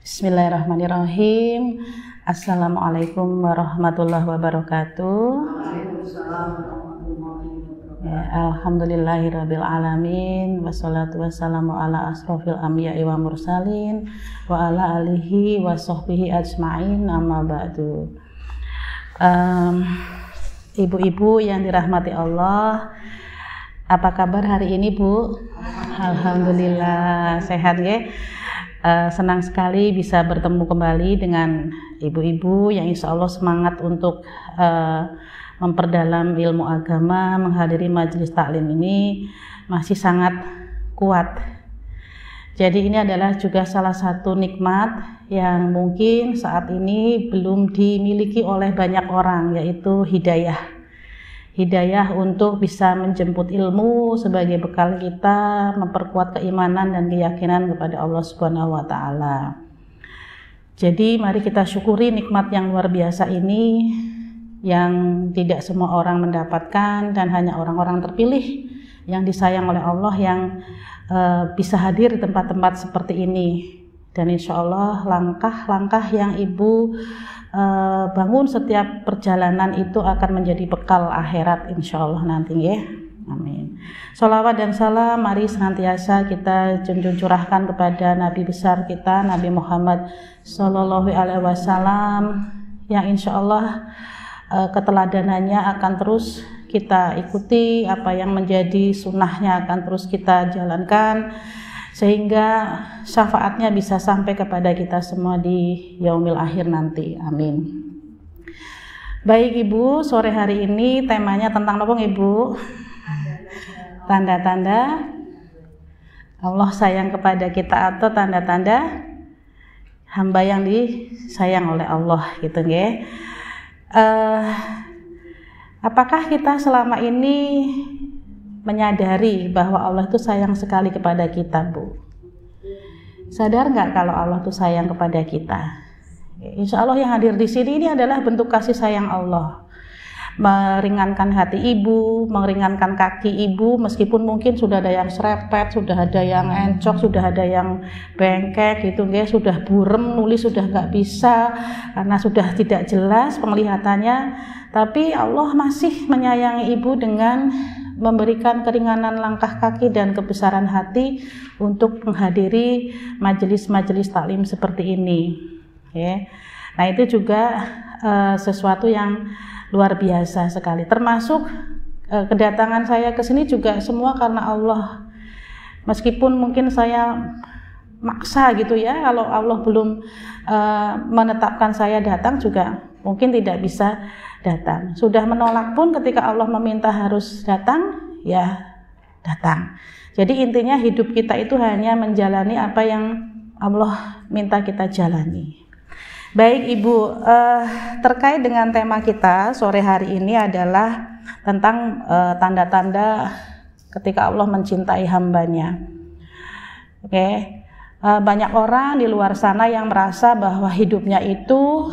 Bismillahirrahmanirrahim. Assalamualaikum warahmatullahi wabarakatuh. Ya, alhamdulillahirabbil alamin wassalatu wassalamu ala asrofil anbiya'i wa mursalin wa ala alihi wa sahbihi ajma'in, amma ba'du. Ibu-ibu yang dirahmati Allah, apa kabar hari ini, Bu? Alhamdulillah sehat ya. Senang sekali bisa bertemu kembali dengan ibu-ibu yang insya Allah semangat untuk memperdalam ilmu agama, menghadiri majelis taklim ini masih sangat kuat. Jadi ini adalah juga salah satu nikmat yang mungkin saat ini belum dimiliki oleh banyak orang, yaitu hidayah. Hidayah untuk bisa menjemput ilmu sebagai bekal kita, memperkuat keimanan dan keyakinan kepada Allah Subhanahu wa Ta'ala. Jadi mari kita syukuri nikmat yang luar biasa ini, yang tidak semua orang mendapatkan dan hanya orang-orang terpilih yang disayang oleh Allah yang bisa hadir di tempat-tempat seperti ini. Dan insya Allah langkah-langkah yang Ibu bangun setiap perjalanan itu akan menjadi bekal akhirat insya Allah nanti ya. Amin. Sholawat dan salam mari senantiasa kita junjung curahkan kepada Nabi besar kita, Nabi Muhammad Sallallahu Alaihi Wasallam, yang insya Allah keteladanannya akan terus kita ikuti, apa yang menjadi sunnahnya akan terus kita jalankan, sehingga syafaatnya bisa sampai kepada kita semua di yaumil akhir nanti. Amin. Baik Ibu, sore hari ini temanya tentang apa Ibu? Tanda-tanda Allah sayang kepada kita atau tanda-tanda hamba yang disayang oleh Allah gitu ya. Apakah kita selama ini menyadari bahwa Allah itu sayang sekali kepada kita, Bu? Sadar nggak kalau Allah itu sayang kepada kita? Insya Allah yang hadir di sini ini adalah bentuk kasih sayang Allah, meringankan hati Ibu, meringankan kaki Ibu, meskipun mungkin sudah ada yang serepet, sudah ada yang encok, sudah ada yang bengkek gitu, guys, sudah burem, nulis sudah nggak bisa karena sudah tidak jelas penglihatannya, tapi Allah masih menyayangi Ibu dengan memberikan keringanan langkah kaki dan kebesaran hati untuk menghadiri majelis-majelis taklim seperti ini ya. Nah itu juga sesuatu yang luar biasa sekali, termasuk kedatangan saya ke sini juga semua karena Allah. Meskipun mungkin saya maksa gitu ya, kalau Allah belum menetapkan saya datang juga mungkin tidak bisa datang. Sudah menolak pun ketika Allah meminta harus datang, ya datang. Jadi intinya hidup kita itu hanya menjalani apa yang Allah minta kita jalani. Baik Ibu, terkait dengan tema kita sore hari ini adalah tentang tanda-tanda ketika Allah mencintai hambanya. Oke. Banyak orang di luar sana yang merasa bahwa hidupnya itu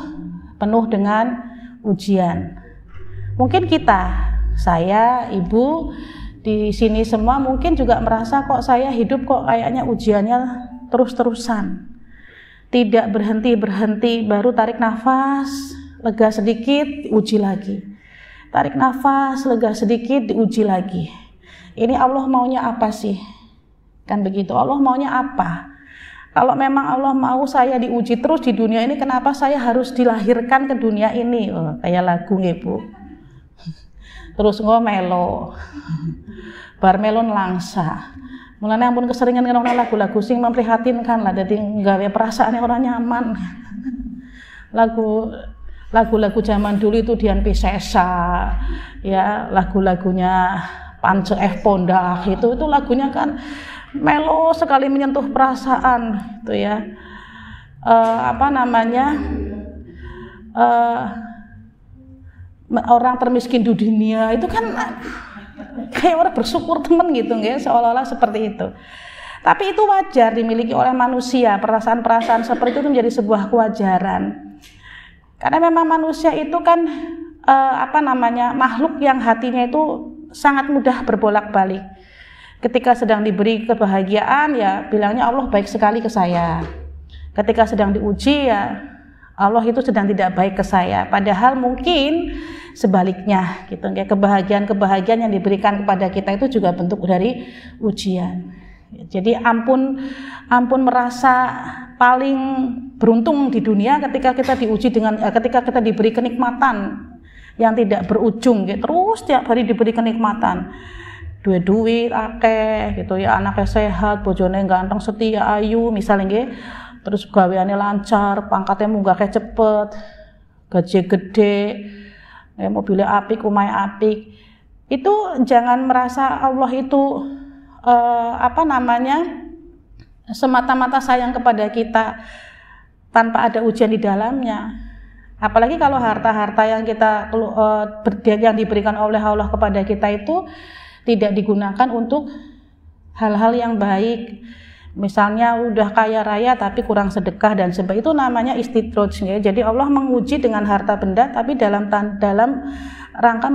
penuh dengan ujian. Mungkin kita, saya, Ibu di sini semua mungkin juga merasa kok saya hidup kok kayaknya ujiannya terus-terusan. Tidak berhenti-berhenti, baru tarik nafas, lega sedikit, uji lagi. Tarik nafas, lega sedikit, diuji lagi. Ini Allah maunya apa sih? Kan begitu, Allah maunya apa? Kalau memang Allah mau saya diuji terus di dunia ini, kenapa saya harus dilahirkan ke dunia ini? Oh, kayak lagu Ibu. Terus ngomelo. Bar melon langsa. Mulane ampun keseringan ngrungokno lagu-lagu sing memprihatinkan lah, dadi nggawe perasaane ora nyaman. Lagu-lagu zaman dulu itu Dian Piscesa, ya lagu-lagunya Pance F Pondak itu lagunya kan melo sekali, menyentuh perasaan gitu ya. Orang termiskin di dunia itu kan kayak orang bersyukur temen gitu ya, seolah-olah seperti itu. Tapi itu wajar dimiliki oleh manusia, perasaan-perasaan seperti itu menjadi sebuah kewajaran. Karena memang manusia itu kan makhluk yang hatinya itu sangat mudah berbolak-balik. Ketika sedang diberi kebahagiaan ya bilangnya Allah baik sekali ke saya. Ketika sedang diuji ya Allah itu sedang tidak baik ke saya, padahal mungkin sebaliknya gitu. Kayak kebahagiaan yang diberikan kepada kita itu juga bentuk dari ujian. Jadi ampun merasa paling beruntung di dunia ketika kita diuji ketika kita diberi kenikmatan yang tidak berujung gitu. Terus tiap hari diberi kenikmatan. Duit akeh gitu ya, anaknya sehat, bojone ganteng, setia, ayu misalnya nggih. Terus gaweane lancar, pangkatnya munggahke cepet, gaji gede, mobilnya apik, omahe apik. Itu jangan merasa Allah itu semata-mata sayang kepada kita tanpa ada ujian di dalamnya. Apalagi kalau harta-harta yang yang diberikan oleh Allah kepada kita itu tidak digunakan untuk hal-hal yang baik. Misalnya udah kaya raya tapi kurang sedekah dan sebagainya, itu namanya istidraj ya. Jadi Allah menguji dengan harta benda tapi dalam rangka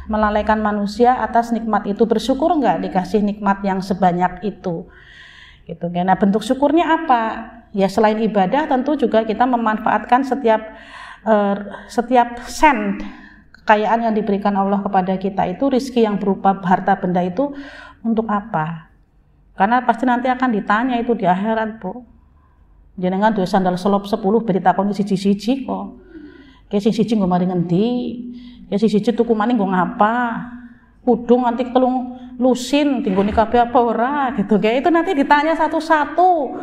melalaikan manusia atas nikmat itu. Bersyukur enggak dikasih nikmat yang sebanyak itu gitu. Nah, bentuk syukurnya apa? Ya selain ibadah tentu juga kita memanfaatkan setiap sen kekayaan yang diberikan Allah kepada kita itu, rezeki yang berupa harta benda itu untuk apa? Karena pasti nanti akan ditanya itu di akhirat, Bu. Jenengan duwe sandal selop 10 ditakoni siji-siji kok. Kayak siji nggo mari ngendi? Ya siji tuku maning nggo ngapa? Kudung nanti telung lusin tinggoni kabeh apa ora gitu. Kayak itu nanti ditanya satu-satu.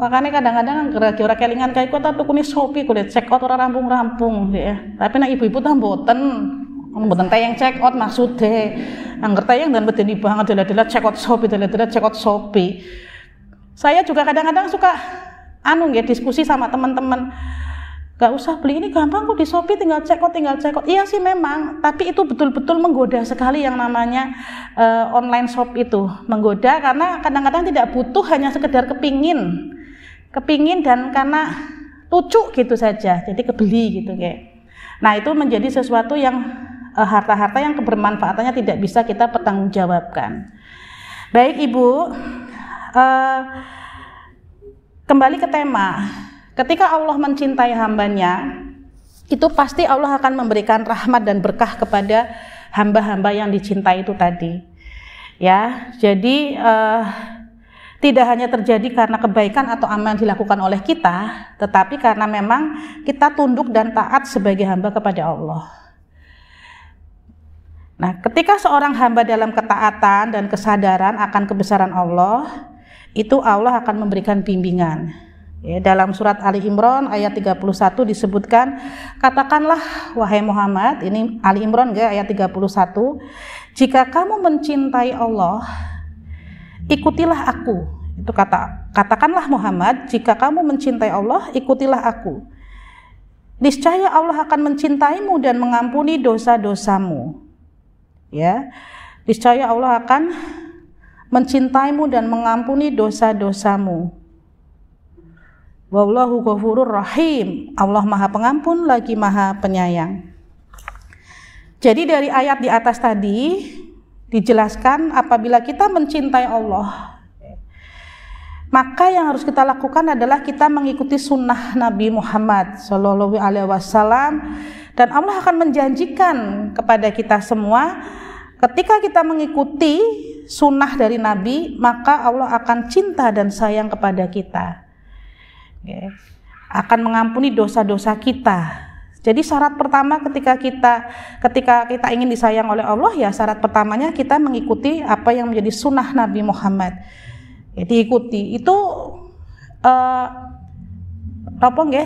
Makanya kadang-kadang kira-kira kelingan kayak kok tukune Shopee kulit check out ora rampung-rampung ya. Tapi nek ibu-ibu ta mboten tayang check out maksude. Angger tayang dan bedeni banget dela-dela check out Shopee. Saya juga kadang-kadang suka diskusi sama teman-teman. Gak usah beli ini gampang kok di Shopee, tinggal check out. Iya sih memang, tapi itu betul-betul menggoda sekali yang namanya online shop itu. Menggoda karena kadang-kadang tidak butuh, hanya sekedar kepingin dan karena lucu gitu saja, jadi kebeli gitu kayak. Nah itu menjadi sesuatu yang harta-harta yang kebermanfaatannya tidak bisa kita pertanggungjawabkan. Baik Ibu, kembali ke tema. Ketika Allah mencintai hambanya, itu pasti Allah akan memberikan rahmat dan berkah kepada hamba-hamba yang dicintai itu tadi. Ya, jadi tidak hanya terjadi karena kebaikan atau amal yang dilakukan oleh kita, tetapi karena memang kita tunduk dan taat sebagai hamba kepada Allah. Nah, ketika seorang hamba dalam ketaatan dan kesadaran akan kebesaran Allah, itu Allah akan memberikan bimbingan. Ya, dalam surat Ali Imran ayat 31 disebutkan, katakanlah wahai Muhammad, ini Ali Imran ayat 31, jika kamu mencintai Allah, ikutilah aku. Itu katakanlah Muhammad, jika kamu mencintai Allah, ikutilah aku. Niscaya Allah akan mencintaimu dan mengampuni dosa-dosamu. Ya, niscaya Allah akan mencintaimu dan mengampuni dosa-dosamu. Wallahu ghafurur rahim. Allah Maha Pengampun lagi Maha Penyayang. Jadi dari ayat di atas tadi dijelaskan apabila kita mencintai Allah, maka yang harus kita lakukan adalah kita mengikuti sunnah Nabi Muhammad SAW, dan Allah akan menjanjikan kepada kita semua, ketika kita mengikuti sunnah dari Nabi, maka Allah akan cinta dan sayang kepada kita. Akan mengampuni dosa-dosa kita. Jadi syarat pertama ketika kita ingin disayang oleh Allah, ya syarat pertamanya kita mengikuti apa yang menjadi sunnah Nabi Muhammad. Diikuti itu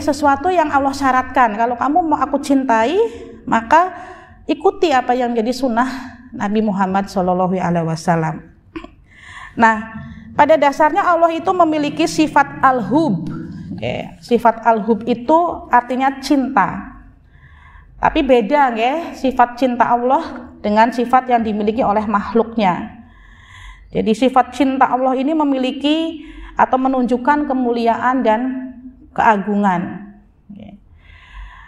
sesuatu yang Allah syaratkan. Kalau kamu mau aku cintai, maka ikuti apa yang menjadi sunnah Nabi Muhammad SAW. Nah, pada dasarnya Allah itu memiliki sifat al-hub. Sifat al-hub itu artinya cinta. Tapi beda sifat cinta Allah dengan sifat yang dimiliki oleh makhluknya. Jadi sifat cinta Allah ini memiliki atau menunjukkan kemuliaan dan keagungan.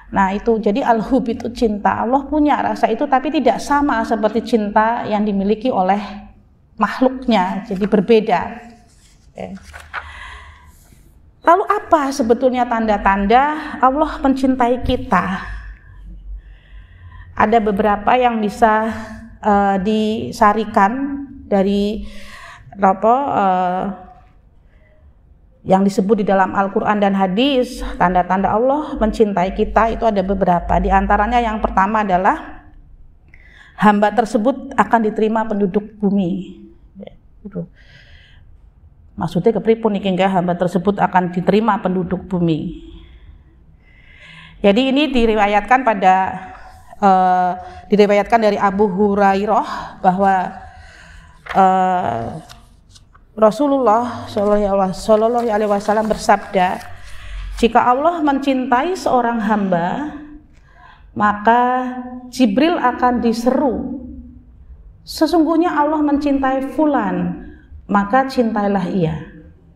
Nah itu, jadi al-hub itu cinta. Allah punya rasa itu, tapi tidak sama seperti cinta yang dimiliki oleh makhluknya. Jadi berbeda. Lalu apa sebetulnya tanda-tanda Allah mencintai kita? Ada beberapa yang bisa disarikan dari yang disebut di dalam Al-Quran dan hadis. Tanda-tanda Allah mencintai kita itu ada beberapa. Di antaranya yang pertama adalah hamba tersebut akan diterima penduduk bumi. Maksudnya kepripun iki nggih hamba tersebut akan diterima penduduk bumi. Jadi ini diriwayatkan dari Abu Hurairah bahwa Rasulullah Shallallahu Alaihi Wasallam bersabda, jika Allah mencintai seorang hamba, maka Jibril akan diseru, sesungguhnya Allah mencintai fulan, maka cintailah ia.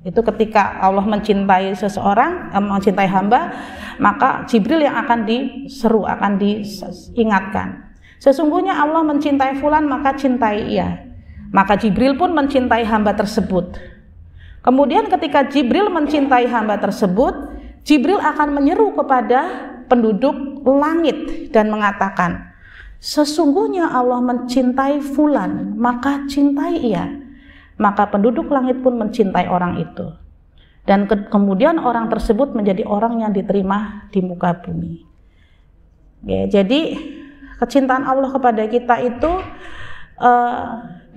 Itu ketika Allah mencintai seseorang, mencintai hamba, maka Jibril yang akan diseru, akan diingatkan, sesungguhnya Allah mencintai fulan, maka cintai ia. Maka Jibril pun mencintai hamba tersebut. Kemudian ketika Jibril mencintai hamba tersebut, Jibril akan menyeru kepada penduduk langit dan mengatakan, sesungguhnya Allah mencintai fulan, maka cintai ia. Maka penduduk langit pun mencintai orang itu. Dan kemudian orang tersebut menjadi orang yang diterima di muka bumi. Ya, jadi kecintaan Allah kepada kita itu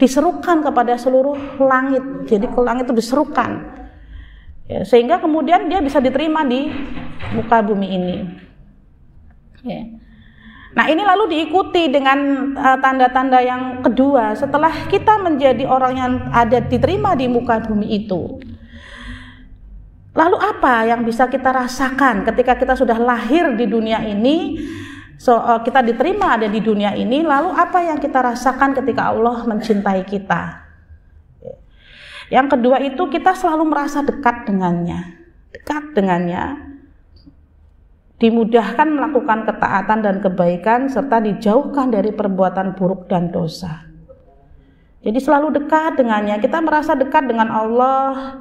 diserukan kepada seluruh langit. Jadi ke langit itu diserukan, ya, sehingga kemudian dia bisa diterima di muka bumi ini, ya. Nah, ini lalu diikuti dengan tanda-tanda yang kedua. Setelah kita menjadi orang yang ada diterima di muka bumi itu, lalu apa yang bisa kita rasakan ketika kita sudah lahir di dunia ini? Kita diterima ada di dunia ini, lalu apa yang kita rasakan ketika Allah mencintai kita? Yang kedua itu kita selalu merasa dekat dengannya, dimudahkan melakukan ketaatan dan kebaikan, serta dijauhkan dari perbuatan buruk dan dosa. Jadi selalu dekat dengannya, kita merasa dekat dengan Allah,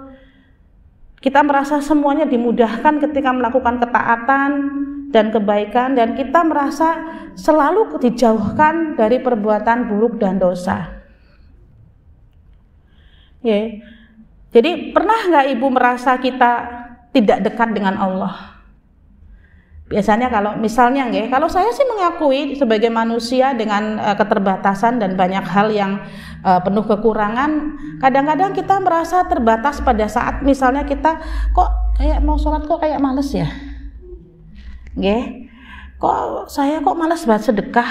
kita merasa semuanya dimudahkan ketika melakukan ketaatan dan kebaikan, dan kita merasa selalu dijauhkan dari perbuatan buruk dan dosa. Ya. Jadi pernah nggak ibu merasa kita tidak dekat dengan Allah? Biasanya kalau misalnya kalau saya sih mengakui sebagai manusia dengan keterbatasan dan banyak hal yang penuh kekurangan, kadang-kadang kita merasa terbatas pada saat misalnya kita kok kayak mau sholat kok kayak males ya. Kok saya kok malas banget sedekah,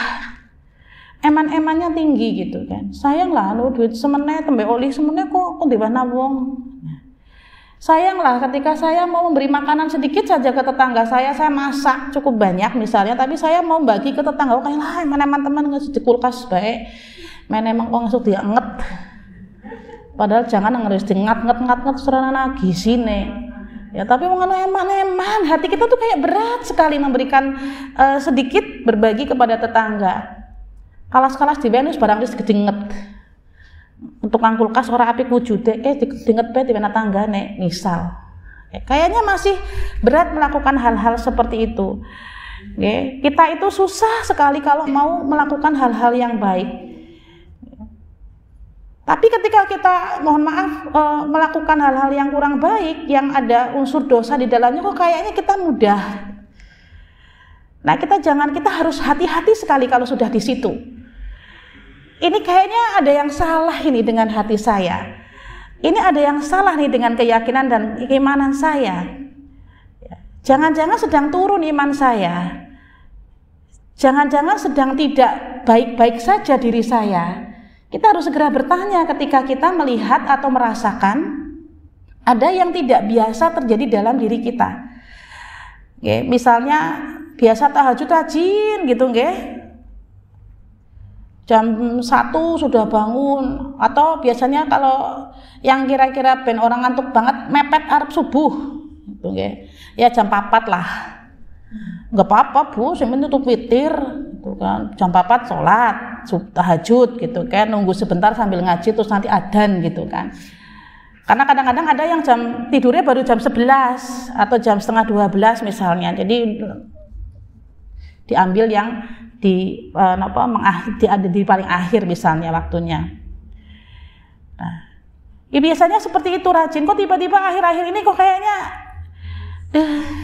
eman-emannya tinggi gitu kan. Sayang lah duit semene tembe oli semene kok diwana wong. Sayang lah ketika saya mau memberi makanan sedikit saja ke tetangga saya masak cukup banyak misalnya, tapi saya mau bagi ke tetangga, kayak lah eman-eman teman nggak di kulkas baik, emang kok ngasuk dia nget. Padahal jangan ngeris di nget serana gisine. Ya, tapi mengenai eman-eman, hati kita tuh kayak berat sekali memberikan sedikit berbagi kepada tetangga. Kalas-kalas di Venus barang wis gedinget. Untuk kulkas ora apik wujude, dinget bae di tanggane, misal. Kayaknya masih berat melakukan hal-hal seperti itu. Kita itu susah sekali kalau mau melakukan hal-hal yang baik. Tapi ketika kita melakukan hal-hal yang kurang baik, yang ada unsur dosa di dalamnya, kok kayaknya kita mudah. Nah, kita harus hati-hati sekali kalau sudah di situ. Ini kayaknya ada yang salah ini dengan hati saya. Ini ada yang salah nih dengan keyakinan dan keimanan saya. Jangan-jangan sedang turun iman saya. Jangan-jangan sedang tidak baik-baik saja diri saya. Kita harus segera bertanya ketika kita melihat atau merasakan ada yang tidak biasa terjadi dalam diri kita. Misalnya biasa tahajud rajin gitu jam 1 sudah bangun, atau biasanya kalau yang kira-kira ben orang ngantuk banget mepet arep subuh gitu ya jam 4 lah. Enggak apa-apa Bu, yang penting tutup witir gitu kan. Jam 4 sholat tahajud gitu kan, nunggu sebentar sambil ngaji terus nanti adzan gitu kan. Karena kadang-kadang ada yang jam tidurnya baru jam 11 atau jam setengah 12 misalnya. Jadi diambil yang di paling akhir misalnya waktunya. Nah, ya biasanya seperti itu rajin. Kok tiba-tiba akhir-akhir ini kok kayaknya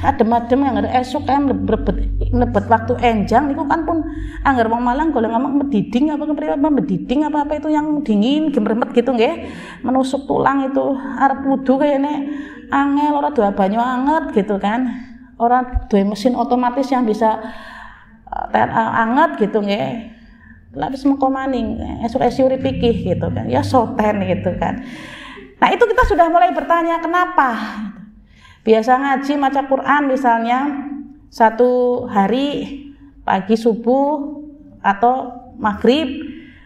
adem-adem yang ada esok kan lebet waktu enjang niku kan pun anggar wong Malang golek ngomong mediding apa itu yang dingin gemremet gitu nggih, menusuk tulang itu arep wudu kayaknya angel ora duwe banyu anget gitu kan, ora duwe mesin otomatis yang bisa anget gitu nggih. Lah wis mengko maning esuk urip iki gitu kan, ya soten gitu kan. Nah itu kita sudah mulai bertanya kenapa. Biasa ngaji maca Quran misalnya satu hari pagi subuh atau maghrib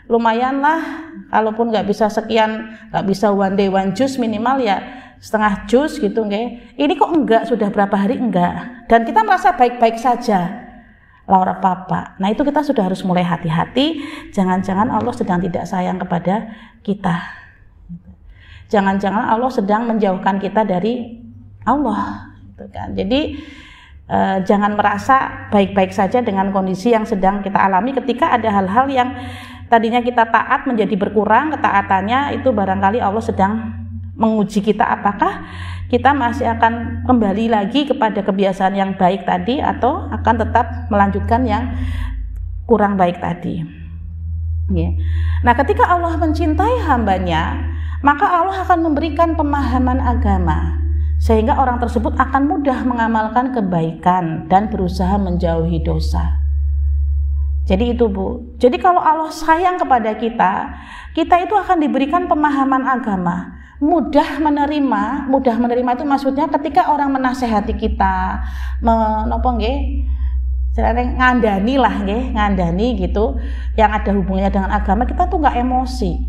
lumayanlah, kalaupun nggak bisa sekian, nggak bisa one day one juz minimal ya setengah juz gitu nggih. Ini kok enggak, sudah berapa hari enggak, dan kita merasa baik-baik saja ora apa-apa. Nah itu kita sudah harus mulai hati-hati, jangan-jangan Allah sedang tidak sayang kepada kita, jangan-jangan Allah sedang menjauhkan kita dari Allah gitu kan. Jadi jangan merasa baik-baik saja dengan kondisi yang sedang kita alami. Ketika ada hal-hal yang tadinya kita taat menjadi berkurang ketaatannya, itu barangkali Allah sedang menguji kita apakah kita masih akan kembali lagi kepada kebiasaan yang baik tadi atau akan tetap melanjutkan yang kurang baik tadi. Nah ketika Allah mencintai hambanya, maka Allah akan memberikan pemahaman agama sehingga orang tersebut akan mudah mengamalkan kebaikan dan berusaha menjauhi dosa. Jadi itu Bu. Jadi kalau Allah sayang kepada kita, kita itu akan diberikan pemahaman agama, mudah menerima itu maksudnya ketika orang menasehati kita, ngandani gitu, yang ada hubungannya dengan agama, kita tuh nggak emosi.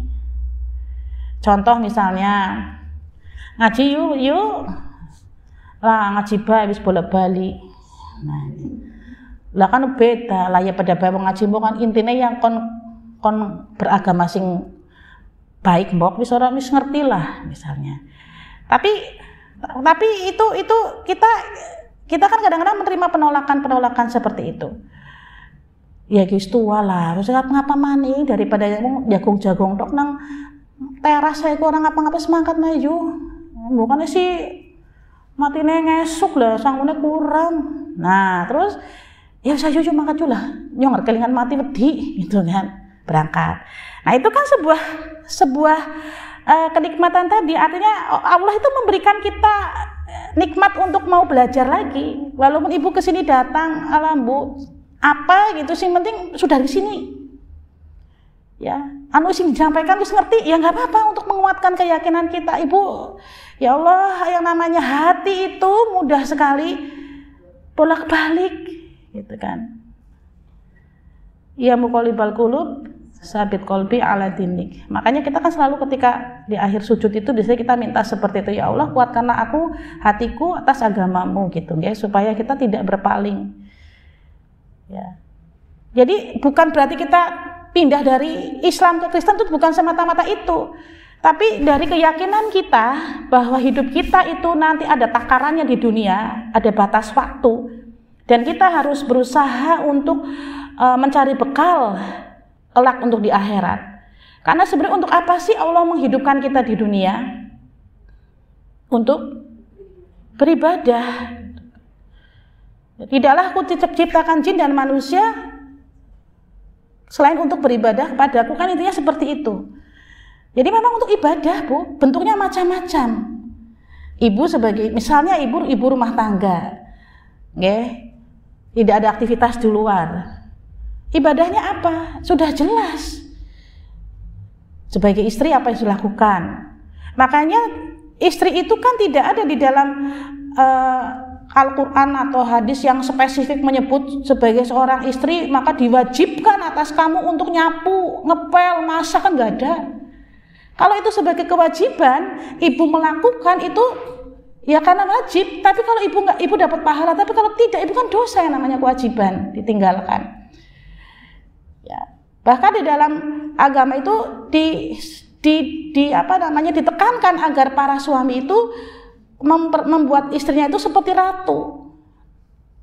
Contoh misalnya ngaji yuk lah, ngaji bae wis bolak-balik. Nah, lah kan beda lah ya pada bae wong ngaji kan intine yang kon beragama sing baik mbok wis ora wis ngerti lah misalnya. Tapi itu kita kan kadang-kadang menerima penolakan seperti itu. Ya wis tua lah, wis ngapa maning daripada jagung-jagung tok nang teras saya orang ngapa-ngapa semangkat maju. Bukannya sih matine ngesuk lah, sangune kurang. Nah, terus ya saya cuma mangkat lah, nyonger kelingan mati wedi gitu kan, berangkat. Nah, itu kan sebuah kenikmatan tadi, artinya Allah itu memberikan kita nikmat untuk mau belajar lagi. Walaupun ibu kesini datang, Bu, apa gitu sih, penting sudah di sini. Ya, sing disampaikan wis ngerti, ya nggak apa-apa untuk menguatkan keyakinan kita, Ibu. Ya Allah, yang namanya hati itu mudah sekali bolak-balik, gitu kan. Ya muqallibal qulub, sabit qalbi ala dinik. Makanya kita kan selalu ketika di akhir sujud itu biasanya kita minta seperti itu, ya Allah kuatkanlah hatiku atas agamamu gitu ya, supaya kita tidak berpaling. Ya. Jadi bukan berarti kita pindah dari Islam ke Kristen itu bukan semata-mata itu, tapi dari keyakinan kita bahwa hidup kita itu nanti ada takarannya di dunia, ada batas waktu, dan kita harus berusaha untuk mencari bekal kelak untuk di akhirat. Karena sebenarnya untuk apa sih Allah menghidupkan kita di dunia? Untuk beribadah. Tidaklah aku ciptakan jin dan manusia selain untuk beribadah kepadaku, kan intinya seperti itu. Jadi memang untuk ibadah, Bu, bentuknya macam-macam. Ibu sebagai, misalnya ibu rumah tangga, tidak ada aktivitas di luar. Ibadahnya apa? Sudah jelas. Sebagai istri apa yang harus dilakukan? Makanya istri itu kan tidak ada di dalam Al-Quran atau hadis yang spesifik menyebut sebagai seorang istri maka diwajibkan atas kamu untuk nyapu, ngepel, masak, kan nggak ada. Kalau itu sebagai kewajiban, ibu melakukan itu ya karena wajib. Tapi kalau ibu dapat pahala. Tapi kalau tidak, ibu kan dosa yang namanya kewajiban ditinggalkan. Ya. Bahkan di dalam agama itu ditekankan agar para suami itu membuat istrinya itu seperti ratu.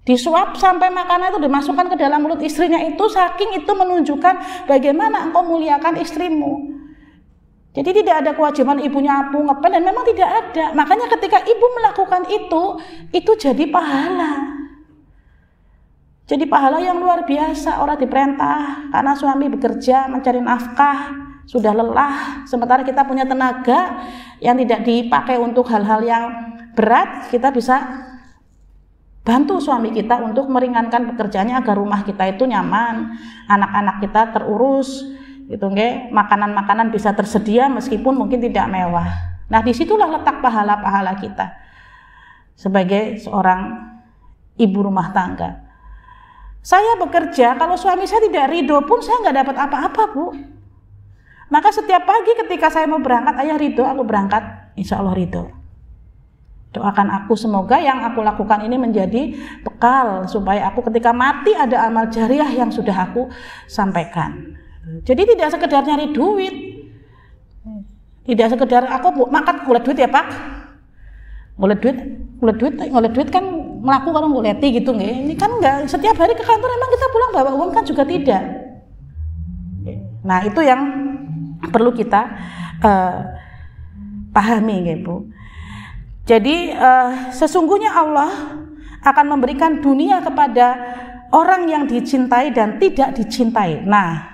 Disuap sampai makanan itu dimasukkan ke dalam mulut istrinya itu, saking itu menunjukkan bagaimana engkau muliakan istrimu. Jadi tidak ada kewajiban ibu nyapu, ngepel, dan memang tidak ada. Makanya ketika ibu melakukan itu jadi pahala. Jadi pahala yang luar biasa. Orang diperintah karena suami bekerja mencari nafkah, sudah lelah, sementara kita punya tenaga yang tidak dipakai untuk hal-hal yang berat, kita bisa bantu suami kita untuk meringankan pekerjaannya agar rumah kita itu nyaman, anak-anak kita terurus, gitu nggih, makanan-makanan bisa tersedia meskipun mungkin tidak mewah. Nah, disitulah letak pahala-pahala kita sebagai seorang ibu rumah tangga. Saya bekerja, kalau suami saya tidak ridho pun saya nggak dapat apa-apa, Bu. Maka setiap pagi ketika saya mau berangkat, ayah ridho, aku berangkat, insya Allah ridho. Doakan aku semoga yang aku lakukan ini menjadi bekal supaya aku ketika mati ada amal jariah yang sudah aku sampaikan. Jadi tidak sekedar nyari duit, tidak sekedar aku makan ngulet duit ya Pak, ngulet duit kan melaku kalau nguleti gitu nggih. Ini kan enggak setiap hari ke kantor emang kita pulang bawa uang kan juga tidak. Nah itu yang perlu kita pahami nggih Bu. Jadi sesungguhnya Allah akan memberikan dunia kepada orang yang dicintai dan tidak dicintai. Nah,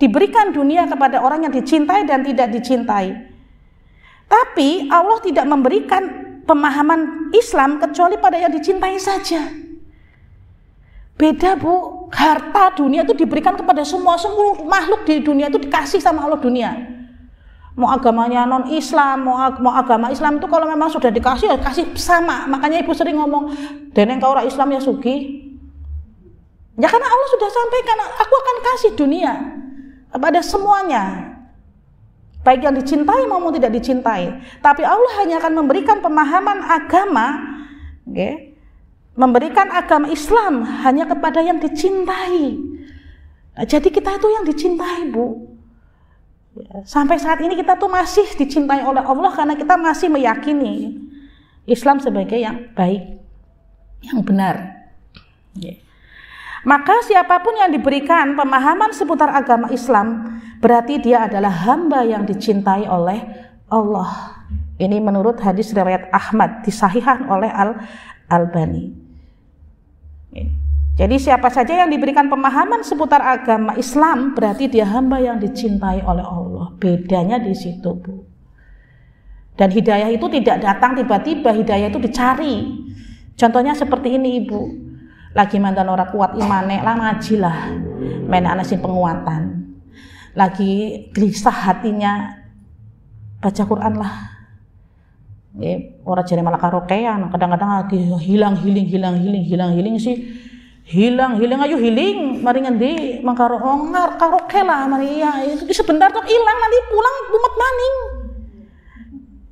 diberikan dunia kepada orang yang dicintai dan tidak dicintai. Tapi Allah tidak memberikan pemahaman Islam kecuali pada yang dicintai saja. Beda Bu, harta dunia itu diberikan kepada semua makhluk di dunia itu dikasih sama Allah dunia. Mau agamanya non Islam, mau agama Islam itu kalau memang sudah dikasih ya kasih sama. Makanya ibu sering ngomong, "Deneng kau orang Islam ya sugi." Ya karena Allah sudah sampaikan, aku akan kasih dunia kepada semuanya, baik yang dicintai maupun tidak dicintai. Tapi Allah hanya akan memberikan pemahaman agama, okay, memberikan agama Islam hanya kepada yang dicintai. Nah, jadi kita itu yang dicintai Bu. Sampai saat ini kita tuh masih dicintai oleh Allah karena kita masih meyakini Islam sebagai yang baik, yang benar. Maka siapapun yang diberikan pemahaman seputar agama Islam berarti dia adalah hamba yang dicintai oleh Allah. Ini menurut hadis riwayat Ahmad disahihkan oleh Al-Albani. Jadi siapa saja yang diberikan pemahaman seputar agama Islam berarti dia hamba yang dicintai oleh Allah. Bedanya di situ Bu. Dan hidayah itu tidak datang tiba-tiba, hidayah itu dicari. Contohnya seperti ini Ibu. Lagi mantan orang kuat imane lah ngaji lah. Main anak sing penguatan. Lagi gelisah hatinya baca Quran lah. Orang jare malah karaokean, kadang-kadang lagi hilang sih. Hilang ayo healing mari ngendi mangkaro karaoke lah mari ya itu sebentar tuh hilang nanti pulang umat maning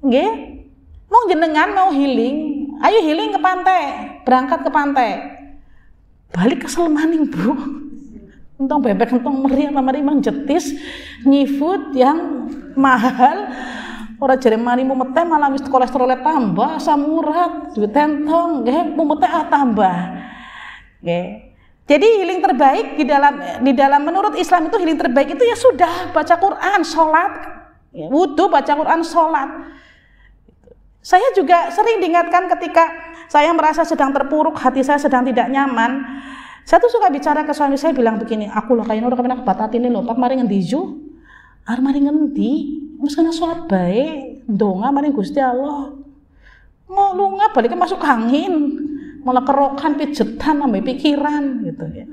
nggih mau jenengan mau healing ayo healing ke pantai berangkat ke pantai balik kesel maning Bu entong bebek entong mari jetis nyifut yang mahal ora jare mari mumete malah wis kolesterolnya tambah asam urat duit entong nggih mumete tambah. Okay. Jadi healing terbaik di dalam menurut Islam itu healing terbaik itu ya sudah baca Quran, sholat, wudu, baca Quran, sholat. Saya juga sering diingatkan ketika saya merasa sedang terpuruk, hati saya sedang tidak nyaman. Saya tuh suka bicara ke suami saya bilang begini, aku loh kayaknya udah kepenak batat ini loh, Pak mari ngendiju, mari ngendi, meskipun sholat baik, donga mari Gusti Allah, ngolunga baliknya masuk angin. Malah kerokan pijetan sampai pikiran gitu ya.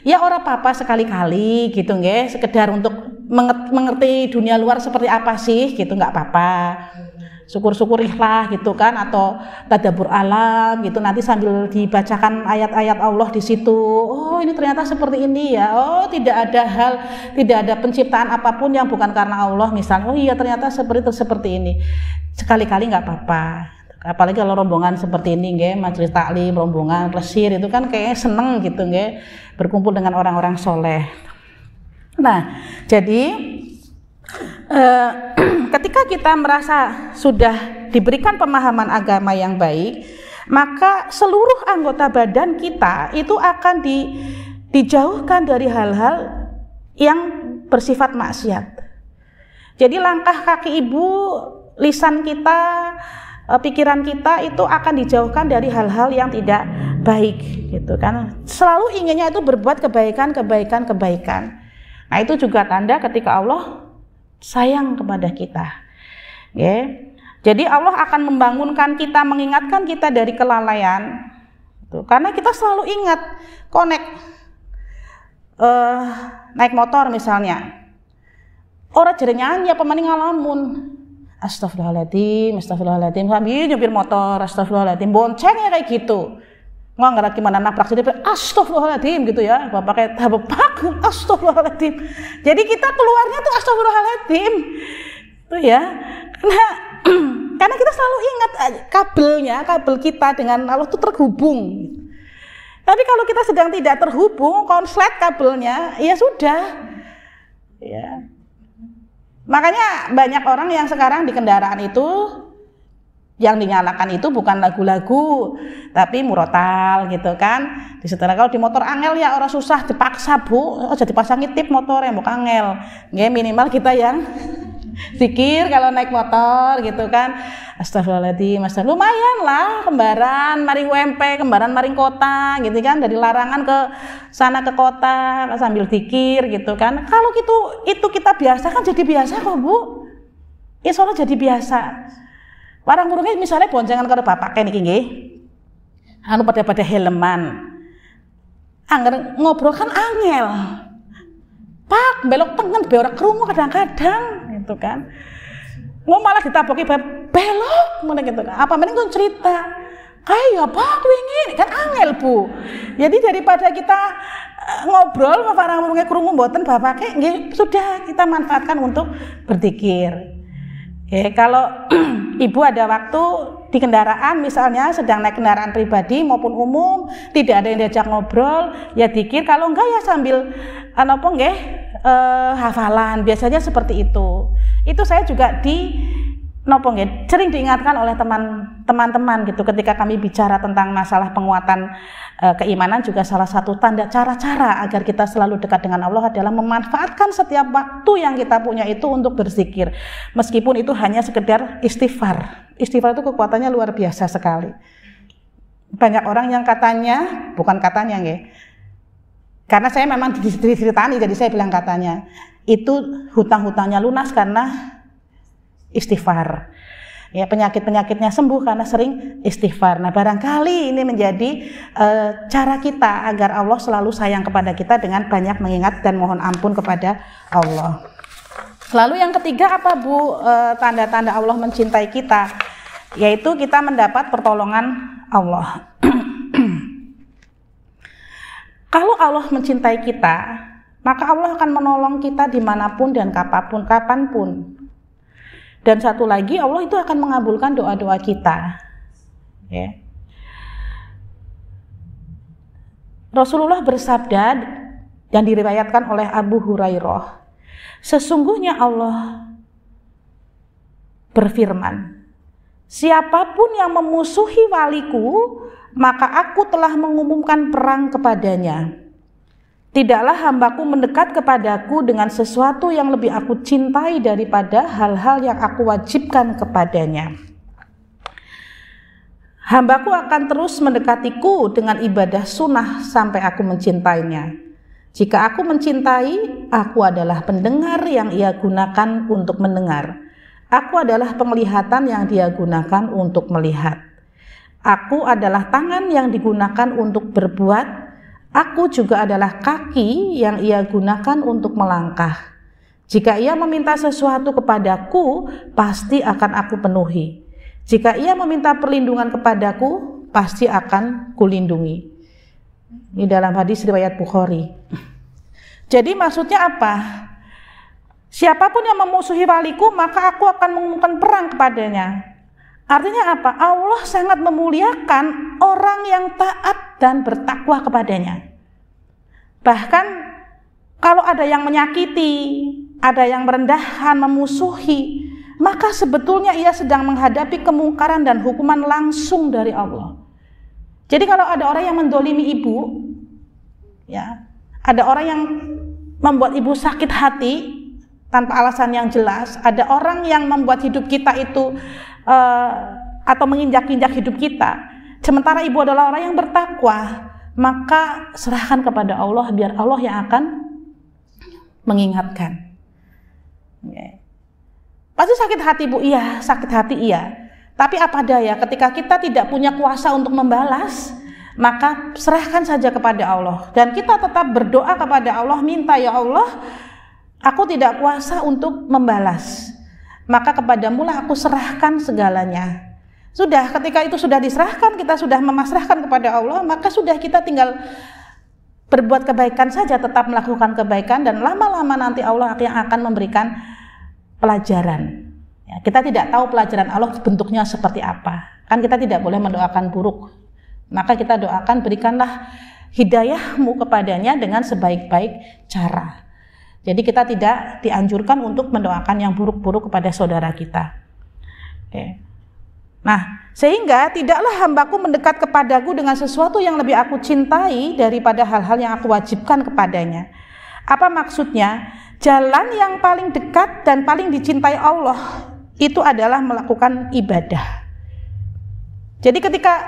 Ya ora apa-apa sekali-kali gitu nggih, sekedar untuk mengerti dunia luar seperti apa sih gitu nggak apa-apa. Syukur-syukurilah gitu kan atau tadabbur alam gitu nanti sambil dibacakan ayat-ayat Allah di situ. Oh, ini ternyata seperti ini ya. Oh, tidak ada penciptaan apapun yang bukan karena Allah misalnya. Oh iya ternyata seperti ini. Sekali-kali nggak apa-apa. Apalagi kalau rombongan seperti ini nggih, majelis taklim, rombongan plesir itu kan kayaknya seneng gitu nggih, berkumpul dengan orang-orang soleh. Nah, jadi ketika kita merasa sudah diberikan pemahaman agama yang baik, maka seluruh anggota badan kita itu akan dijauhkan dari hal-hal yang bersifat maksiat. Jadi langkah kaki ibu, lisan kita, pikiran kita itu akan dijauhkan dari hal-hal yang tidak baik, gitu kan. Selalu inginnya itu berbuat kebaikan. Nah, itu juga tanda ketika Allah sayang kepada kita. Ya. Jadi Allah akan membangunkan kita, mengingatkan kita dari kelalaian. Karena kita selalu ingat, naik motor misalnya. Orang jerengan ya pemaning ngalamun. Astagfirullahaladzim, sambil nyupir motor, astagfirullahaladzim, boncengnya kayak gitu. Nggak ngerti gimana nabrak sini, astagfirullahaladzim gitu ya, bapak kayak tabak, astagfirullahaladzim. Jadi kita keluarnya tuh astagfirullahaladzim, tuh ya, karena kita selalu ingat kabel kita dengan Allah itu terhubung. Tapi kalau kita sedang tidak terhubung, konslet kabelnya, ya sudah, ya. Makanya banyak orang yang sekarang di kendaraan itu yang dinyalakan itu bukan lagu-lagu tapi murotal gitu kan. Disetel. Kalau di motor angel ya orang susah dipaksa bu, aja dipasangi tip motor yang bukan angel. Nggih, minimal kita yang zikir kalau naik motor gitu kan. Astagfirullahaladzim, lumayan lah kembaran maring UMP, kembaran maring kota gitu kan, dari larangan ke sana ke kota sambil zikir gitu kan. Kalau itu kita biasa kan jadi biasa kok bu. Insya Allah jadi biasa. Barang burungnya misalnya boncengan karo bapak niki nggih. Anu pada helman. Angger ngobrol kan angel. Pak belok tengen be ora krungu kadang-kadang gitu kan. Malah ditaboki belok ngono gitu kan. Apa mending kon cerita. Kayak Pak wingi kan angel Bu. Jadi daripada kita ngobrol barang burungnya krungu mboten bapake nggih sudah kita manfaatkan untuk berzikir. Kalau ibu ada waktu di kendaraan misalnya sedang naik kendaraan pribadi maupun umum, tidak ada yang diajak ngobrol, ya zikir. Kalau enggak ya sambil hafalan, biasanya seperti itu. Itu saya juga sering diingatkan oleh teman-teman gitu ketika kami bicara tentang masalah penguatan keimanan. Juga salah satu tanda cara-cara agar kita selalu dekat dengan Allah adalah memanfaatkan setiap waktu yang kita punya itu untuk berzikir, meskipun itu hanya sekedar istighfar. Istighfar itu kekuatannya luar biasa sekali. Banyak orang yang karena saya memang diceritani, jadi saya bilang katanya itu hutang-hutangnya lunas karena istighfar. Ya, penyakit-penyakitnya sembuh karena sering istighfar. Nah, barangkali ini menjadi cara kita agar Allah selalu sayang kepada kita dengan banyak mengingat dan mohon ampun kepada Allah. Lalu yang ketiga apa Bu, tanda-tanda Allah mencintai kita? Yaitu kita mendapat pertolongan Allah. Kalau Allah mencintai kita, maka Allah akan menolong kita dimanapun dan kapanpun. Dan satu lagi, Allah itu akan mengabulkan doa-doa kita. Ya. Rasulullah bersabda yang diriwayatkan oleh Abu Hurairah, sesungguhnya Allah berfirman, siapapun yang memusuhi waliku, maka aku telah mengumumkan perang kepadanya. Tidaklah hambaku mendekat kepadaku dengan sesuatu yang lebih aku cintai daripada hal-hal yang aku wajibkan kepadanya. Hambaku akan terus mendekatiku dengan ibadah sunnah sampai aku mencintainya. Jika aku mencintai, aku adalah pendengar yang ia gunakan untuk mendengar. Aku adalah penglihatan yang dia gunakan untuk melihat. Aku adalah tangan yang digunakan untuk berbuat. Aku juga adalah kaki yang ia gunakan untuk melangkah. Jika ia meminta sesuatu kepadaku, pasti akan aku penuhi. Jika ia meminta perlindungan kepadaku, pasti akan kulindungi. Ini dalam hadis riwayat Bukhari. Jadi maksudnya apa? Siapapun yang memusuhi waliku, maka aku akan mengumumkan perang kepadanya. Artinya apa? Allah sangat memuliakan orang yang taat dan bertakwa kepadanya. Bahkan kalau ada yang menyakiti, ada yang merendahkan, memusuhi, maka sebetulnya ia sedang menghadapi kemungkaran dan hukuman langsung dari Allah. Jadi kalau ada orang yang mendolimi ibu, ya, ada orang yang membuat ibu sakit hati tanpa alasan yang jelas, ada orang yang membuat hidup kita itu atau menginjak-injak hidup kita, sementara ibu adalah orang yang bertakwa, maka serahkan kepada Allah, biar Allah yang akan mengingatkan. Pasti sakit hati bu, iya, sakit hati iya. Tapi apa daya, ketika kita tidak punya kuasa untuk membalas, maka serahkan saja kepada Allah. Dan kita tetap berdoa kepada Allah, minta, ya Allah, aku tidak kuasa untuk membalas, maka kepadamulah aku serahkan segalanya. Sudah, ketika itu sudah diserahkan, kita sudah memasrahkan kepada Allah, maka sudah, kita tinggal berbuat kebaikan saja, tetap melakukan kebaikan, dan lama-lama nanti Allah yang akan memberikan pelajaran. Ya, kita tidak tahu pelajaran Allah bentuknya seperti apa. Kan kita tidak boleh mendoakan buruk. Maka kita doakan, berikanlah hidayahmu kepadanya dengan sebaik-baik cara. Jadi kita tidak dianjurkan untuk mendoakan yang buruk-buruk kepada saudara kita. Oke. Nah, sehingga tidaklah hambaku mendekat kepadaku dengan sesuatu yang lebih aku cintai daripada hal-hal yang aku wajibkan kepadanya. Apa maksudnya? Jalan yang paling dekat dan paling dicintai Allah itu adalah melakukan ibadah. Jadi ketika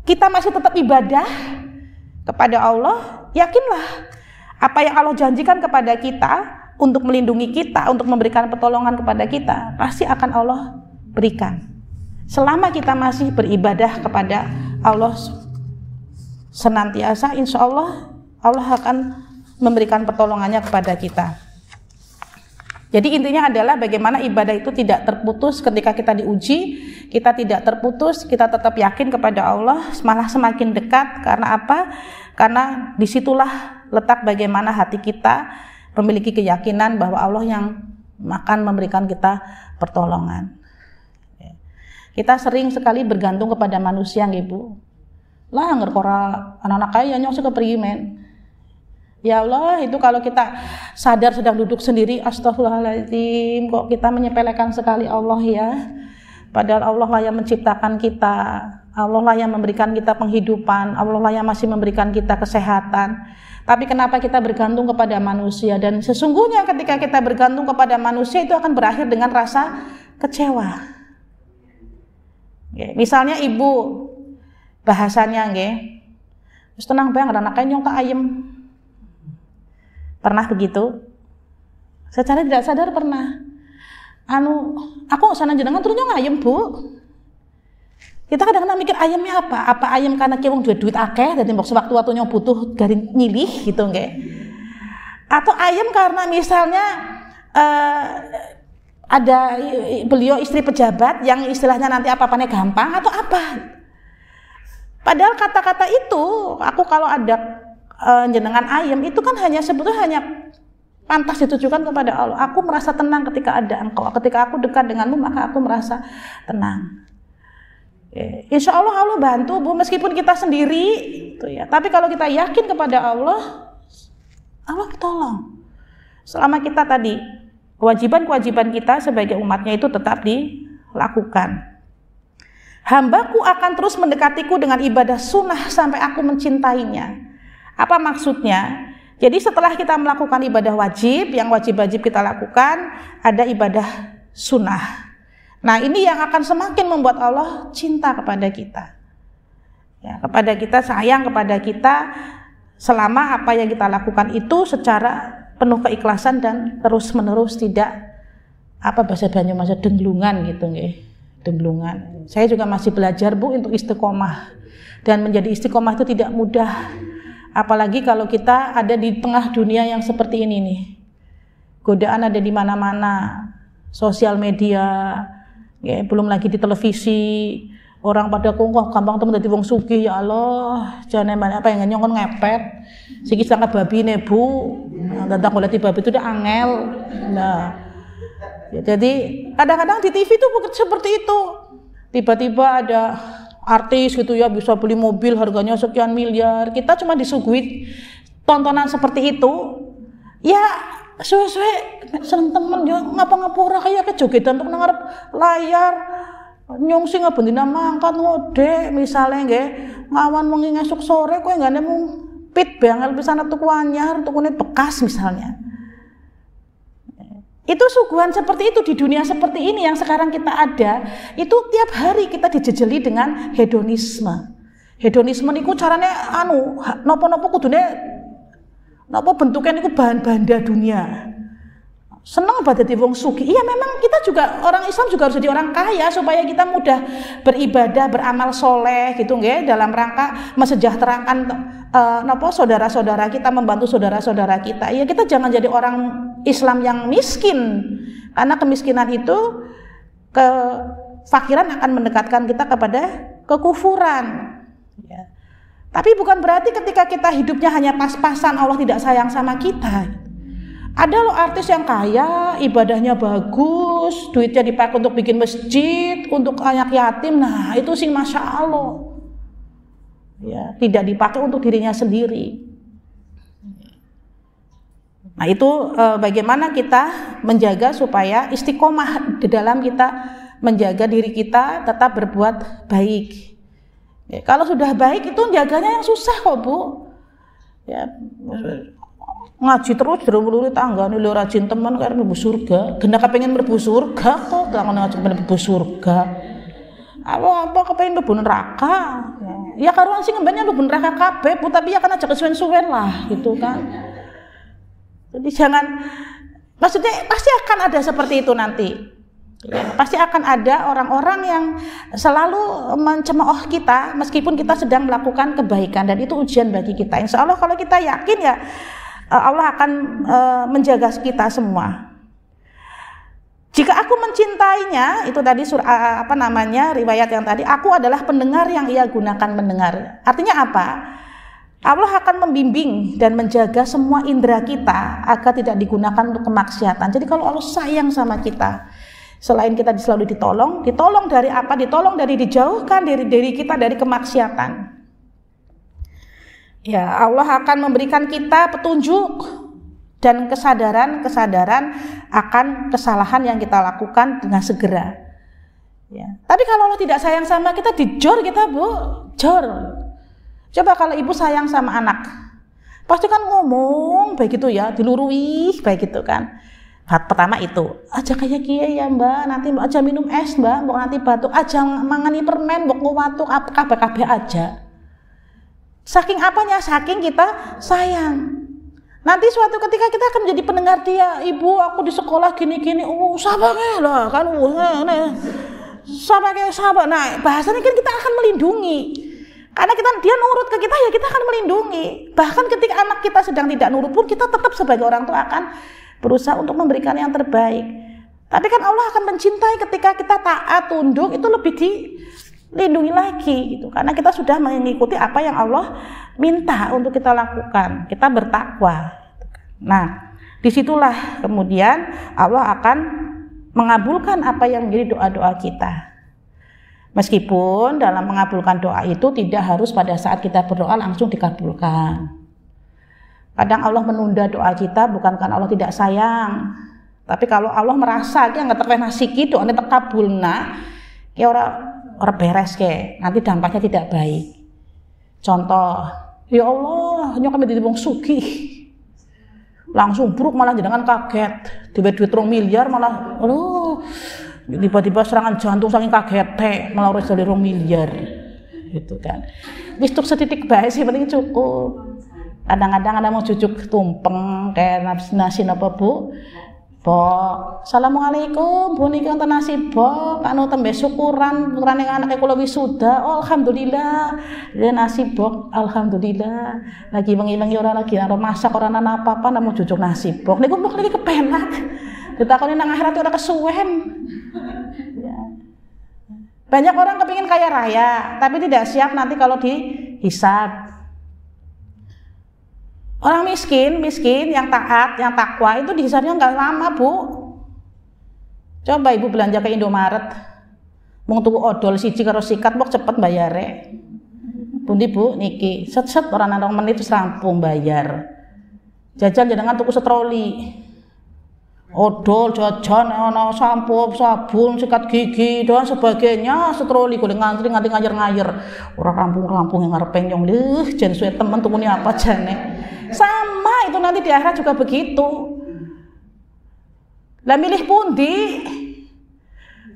kita masih tetap ibadah kepada Allah, yakinlah apa yang Allah janjikan kepada kita untuk melindungi kita, untuk memberikan pertolongan kepada kita, pasti akan Allah berikan. Selama kita masih beribadah kepada Allah senantiasa, insya Allah Allah akan memberikan pertolongannya kepada kita. Jadi intinya adalah bagaimana ibadah itu tidak terputus ketika kita diuji, kita tidak terputus, kita tetap yakin kepada Allah, malah semakin dekat. Karena apa? Karena disitulah letak bagaimana hati kita memiliki keyakinan bahwa Allah yang akan memberikan kita pertolongan. Kita sering sekali bergantung kepada manusia, Ibu. Lah ngerkora anak-anak kaya nyong suka pergi men. Ya Allah, itu kalau kita sadar sedang duduk sendiri, astagfirullahaladzim, kok kita menyepelekan sekali Allah ya. Padahal Allah lah yang menciptakan kita, Allah lah yang memberikan kita penghidupan, Allah lah yang masih memberikan kita kesehatan. Tapi kenapa kita bergantung kepada manusia? Dan sesungguhnya ketika kita bergantung kepada manusia itu akan berakhir dengan rasa kecewa. Misalnya ibu, bahasanya terus tenang banget, anaknya nyong tak ayem. Pernah begitu? Secara tidak sadar pernah. Aku nggak sana jenengan terus nyong ayem bu. Kita kadang-kadang mikir ayamnya apa? Apa ayam karena kita wong duit akeh, jadi sewaktu-waktu nyong butuh garing nyilih gitu Atau ayam karena misalnya ada beliau istri pejabat yang istilahnya nanti apa-apanya gampang atau apa? Padahal kata-kata itu, aku kalau ada jenengan ayam itu kan sebetulnya hanya pantas ditujukan kepada Allah. Aku merasa tenang ketika ada engkau, ketika aku dekat denganmu maka aku merasa tenang. Insya Allah Allah bantu bu, meskipun kita sendiri gitu ya. Tapi kalau kita yakin kepada Allah, Allah tolong. Selama kita tadi kewajiban-kewajiban kita sebagai umatnya itu tetap dilakukan. Hambaku akan terus mendekatiku dengan ibadah sunnah sampai aku mencintainya. Apa maksudnya? Jadi setelah kita melakukan ibadah wajib, yang wajib-wajib kita lakukan, ada ibadah sunnah. Nah ini yang akan semakin membuat Allah cinta kepada kita. Ya, kepada kita, sayang kepada kita, selama apa yang kita lakukan itu secara penuh keikhlasan dan terus-menerus, tidak bahasa Banyumas denglungan gitu denglungan. Saya juga masih belajar bu untuk istiqomah, dan menjadi istiqomah itu tidak mudah. Apalagi kalau kita ada di tengah dunia yang seperti ini nih. Godaan ada di mana-mana, sosial media, belum lagi di televisi. Orang pada kongkoh gampang temen dadi wong sugih, ya Allah. Jane apa yang nyongkon ngepet. Siki sangat babi nih bu. Tentang kulit babi itu udah angel. Nah, ya, jadi kadang-kadang di TV itu seperti itu. Tiba-tiba ada artis gitu ya bisa beli mobil harganya sekian miliar, kita cuma disuguhi tontonan seperti itu. Ya suwe-suwe seneng temen yo ngapa-ngapa ora kaya kejogedan tok nang ngarep layar. Nyungsi ngebendina mangkat ngode misale nggih ngawan wengi ngesuk sore kowe nggane mung pit bangel pisan tuku anyar, tukune bekas misalnya. Itu suguhan seperti itu di dunia seperti ini yang sekarang kita ada, itu tiap hari kita dijejeli dengan hedonisme. Hedonisme niku carane napa-napa kudune napa bentuknya niku bahan banda dunia. Seneng banget dadi wong sugih. Iya memang kita juga orang Islam juga harus jadi orang kaya supaya kita mudah beribadah, beramal soleh gitu nggih dalam rangka mesejahterakan saudara-saudara kita, membantu saudara-saudara kita. Iya kita jangan jadi orang Islam yang miskin. Karena kemiskinan itu kefakiran akan mendekatkan kita kepada kekufuran. Ya. Tapi bukan berarti ketika kita hidupnya hanya pas-pasan Allah tidak sayang sama kita. Ada loh artis yang kaya, ibadahnya bagus, duitnya dipakai untuk bikin masjid, untuk anak yatim. Nah itu sih masya Allah. Ya, tidak dipakai untuk dirinya sendiri. Nah itu bagaimana kita menjaga supaya istiqomah di dalam kita menjaga diri kita tetap berbuat baik. Ya, kalau sudah baik itu jaganya yang susah kok Bu. Ya. Ngaji terus diruluri tangga nih rajin teman kayak mlebu surga. Gena kepengen mlebu surga kok gak ngaji mlebu surga. Apa kepengen mlebu neraka. Ya karuan sing ngembene mlebu neraka kabeh, tapi ya kan aja kesuwen-suwen lah gitu kan. Jadi jangan, maksudnya pasti akan ada seperti itu nanti. Ya, pasti akan ada orang-orang yang selalu mencemooh kita meskipun kita sedang melakukan kebaikan, dan itu ujian bagi kita. Insya Allah kalau kita yakin ya Allah akan menjaga kita semua. Jika aku mencintainya, itu tadi riwayat yang tadi, aku adalah pendengar yang ia gunakan mendengar. Artinya apa? Allah akan membimbing dan menjaga semua indera kita agar tidak digunakan untuk kemaksiatan. Jadi kalau Allah sayang sama kita, selain kita selalu ditolong dari apa? Ditolong dari dijauhkan dari kita dari kemaksiatan. Ya, Allah akan memberikan kita petunjuk dan kesadaran akan kesalahan yang kita lakukan dengan segera. Ya. Tapi kalau Allah tidak sayang sama kita, dijor kita Bu, jor. Coba kalau ibu sayang sama anak, pasti kan ngomong baik gitu ya, dilurui baik gitu kan. Pertama itu, aja kayak kiai ya Mbak, nanti Mbak aja minum es Mbak, Mbak nanti batuk, aja mangani permen, Mbak nguwatuk, kabeh aja. Saking apanya? Saking kita sayang. Nanti suatu ketika kita akan menjadi pendengar dia. Ibu, aku di sekolah gini-gini. Sabar lah kan. Sabar. Nah, bahasanya kan kita akan melindungi. Karena dia nurut ke kita ya kita akan melindungi. Bahkan ketika anak kita sedang tidak nurut pun kita tetap sebagai orang tua akan berusaha untuk memberikan yang terbaik. Tapi kan Allah akan mencintai ketika kita taat, tunduk, itu lebih dilindungi lagi gitu. Karena kita sudah mengikuti apa yang Allah minta untuk kita lakukan. Kita bertakwa. Nah, disitulah kemudian Allah akan mengabulkan apa yang menjadi doa-doa kita. Meskipun dalam mengabulkan doa itu tidak harus pada saat kita berdoa langsung dikabulkan. Kadang Allah menunda doa kita bukan karena Allah tidak sayang, tapi kalau Allah merasa dia nggak terkena siki doanya terkabulna, ya orang beres ke, nanti dampaknya tidak baik. Contoh, ya Allah, nyok kami jadi wong sugih, langsung buruk malah jangan kaget, duit 2 miliar malah, tiba-tiba serangan jantung saking kaget, malah harus jadi 2 miliar, gitu kan. Bistuk setitik baik sih penting cukup. Kadang-kadang ada mau cucuk tumpeng kayak nasi napa Bu. Bok, assalamualaikum, Bu niki wonten nasi bok, anu tembe syukuran putrane anake kula wisuda. Oh, alhamdulillah. Ya nasi bok, alhamdulillah. Lagi wengi-wengi ora lagi ora masak ora ana apa-apa namun cucuk nasi bok. Niku bok niki kepenak. Ditakoni nang akhirat ora kesuwen. Ya. Banyak orang kepingin kaya raya, tapi tidak siap nanti kalau dihisab. Orang miskin yang taat, yang takwa itu dihisabnya nggak lama Bu. Coba Ibu belanja ke Indomaret, mau tuku odol siji karo sikat, mau cepet bayare. Pundi Bu niki, set orang menit terus rampung bayar. Jajan jenengan tuku setroli, odol, jajan, ana sampo, sabun, sikat gigi dan sebagainya, setroli kuwi ngantri nganti ngayer-ngayer. Ora rampung-rampung yang ngarepe nyong jen suwe temen tukune apa jane. Sama itu nanti di akhirat juga begitu. Lah milih pundi?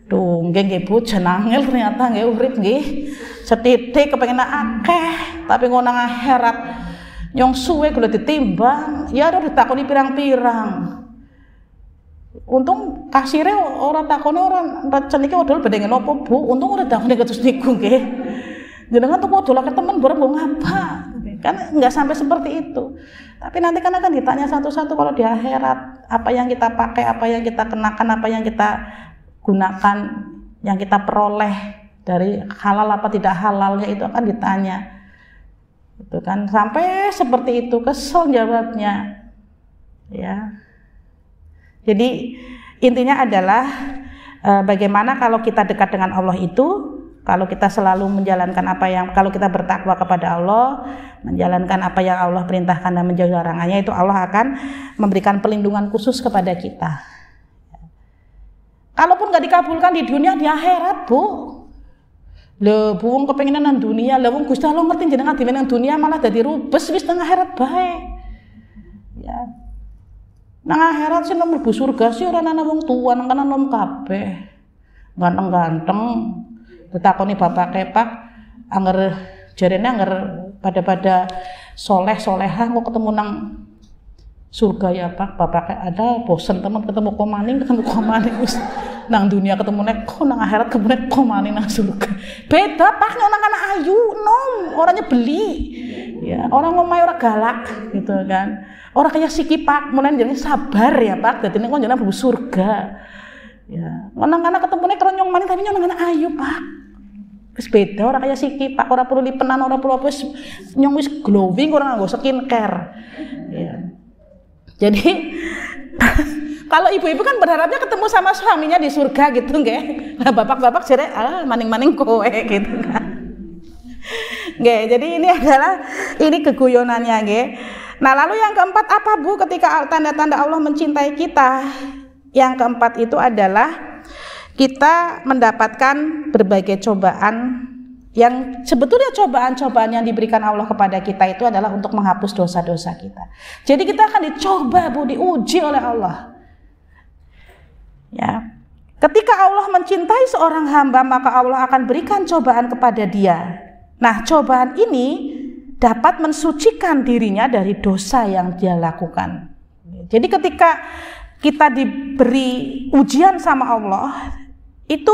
Duh, nggih Bu jenangel ternyata nggih urip nggih. Setitik kepengin akeh, tapi ngono nang akhirat nyong suwe kula ditimbang, ya ora ditakoni pirang-pirang. Untung kasire ora takoni ora recen iki odol bedenge napa Bu? Untung ora takoni kados niku nggih. Jenengan tuku odol ke temen bareng ngapa? Kan enggak sampai seperti itu. Tapi nanti kan akan ditanya satu-satu kalau di akhirat, apa yang kita pakai, apa yang kita kenakan, apa yang kita gunakan, yang kita peroleh dari halal apa tidak halalnya itu akan ditanya. Itu kan sampai seperti itu, kesel jawabnya. Ya. Jadi intinya adalah bagaimana kalau kita dekat dengan Allah itu, kalau kita selalu menjalankan kalau kita bertakwa kepada Allah, menjalankan apa yang Allah perintahkan dan menjauhi larangannya, itu Allah akan memberikan perlindungan khusus kepada kita. Kalaupun gak dikabulkan di dunia, di akhirat Bu. Lho Bu wong kepengenan nang dunia, lho wong Gusti Allah ngerti jenengan dhewe nang dunia malah dadi rubes wis nang akhirat bae. Ya. Nang akhirat sing mlebu surga sih ora ana wong tuwa, nang kana nom kabeh. Ganteng-ganteng. Ditakoni bapak kepak, anger jarene anger pada soleh-solehah kok ketemu nang surga ya Pak, bapak ada bosen teman ketemu komaning wis nang dunia ketemu nek kok nang akhirat ketemu komaning nang surga. Beda Pak, nang anak ayu nom, orangnya beli. Ya, orang ngomai orang galak gitu kan. Orang kayak siki Pak, mulai jadi sabar ya Pak, dadi nek kon jenengan mlebu surga. Ya, nang-nang ketemu nek kronyong maning tapi nang anak ayu Pak. Wis beda orang kayak siki Pak, ora perlu lipenan, ora perlu apa wis nyong wis glowing, ora nganggo skincare. Ya. Jadi kalau ibu-ibu kan berharapnya ketemu sama suaminya di surga gitu nggih. Nah, bapak-bapak jere maning-maning kowe gitu kan. Nggih, jadi ini keguyonannya nggih. Nah, lalu yang keempat apa Bu ketika tanda-tanda Allah mencintai kita? Yang keempat itu adalah kita mendapatkan berbagai cobaan yang sebetulnya cobaan-cobaan yang diberikan Allah kepada kita itu adalah untuk menghapus dosa-dosa kita. Jadi kita akan dicoba Bu, diuji oleh Allah. Ya. Ketika Allah mencintai seorang hamba, maka Allah akan berikan cobaan kepada dia. Nah, cobaan ini dapat mensucikan dirinya dari dosa yang dia lakukan. Jadi ketika kita diberi ujian sama Allah, itu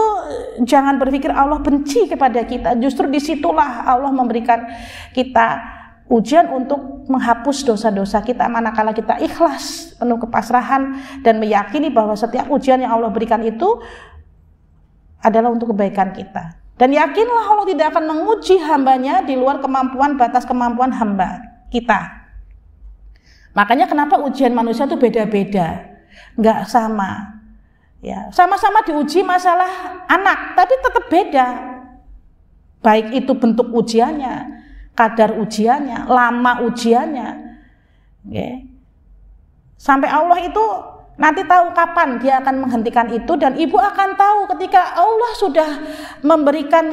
jangan berpikir Allah benci kepada kita. Justru disitulah Allah memberikan kita ujian untuk menghapus dosa-dosa kita manakala kita ikhlas, penuh kepasrahan dan meyakini bahwa setiap ujian yang Allah berikan itu adalah untuk kebaikan kita. Dan yakinlah Allah tidak akan menguji hambanya di luar kemampuan, batas kemampuan hamba kita. Makanya kenapa ujian manusia itu beda-beda, nggak sama. Ya, sama-sama diuji masalah anak, tapi tetap beda. Baik itu bentuk ujiannya, kadar ujiannya, lama ujiannya. Okay. Sampai Allah itu nanti tahu kapan dia akan menghentikan itu, dan ibu akan tahu ketika Allah sudah memberikan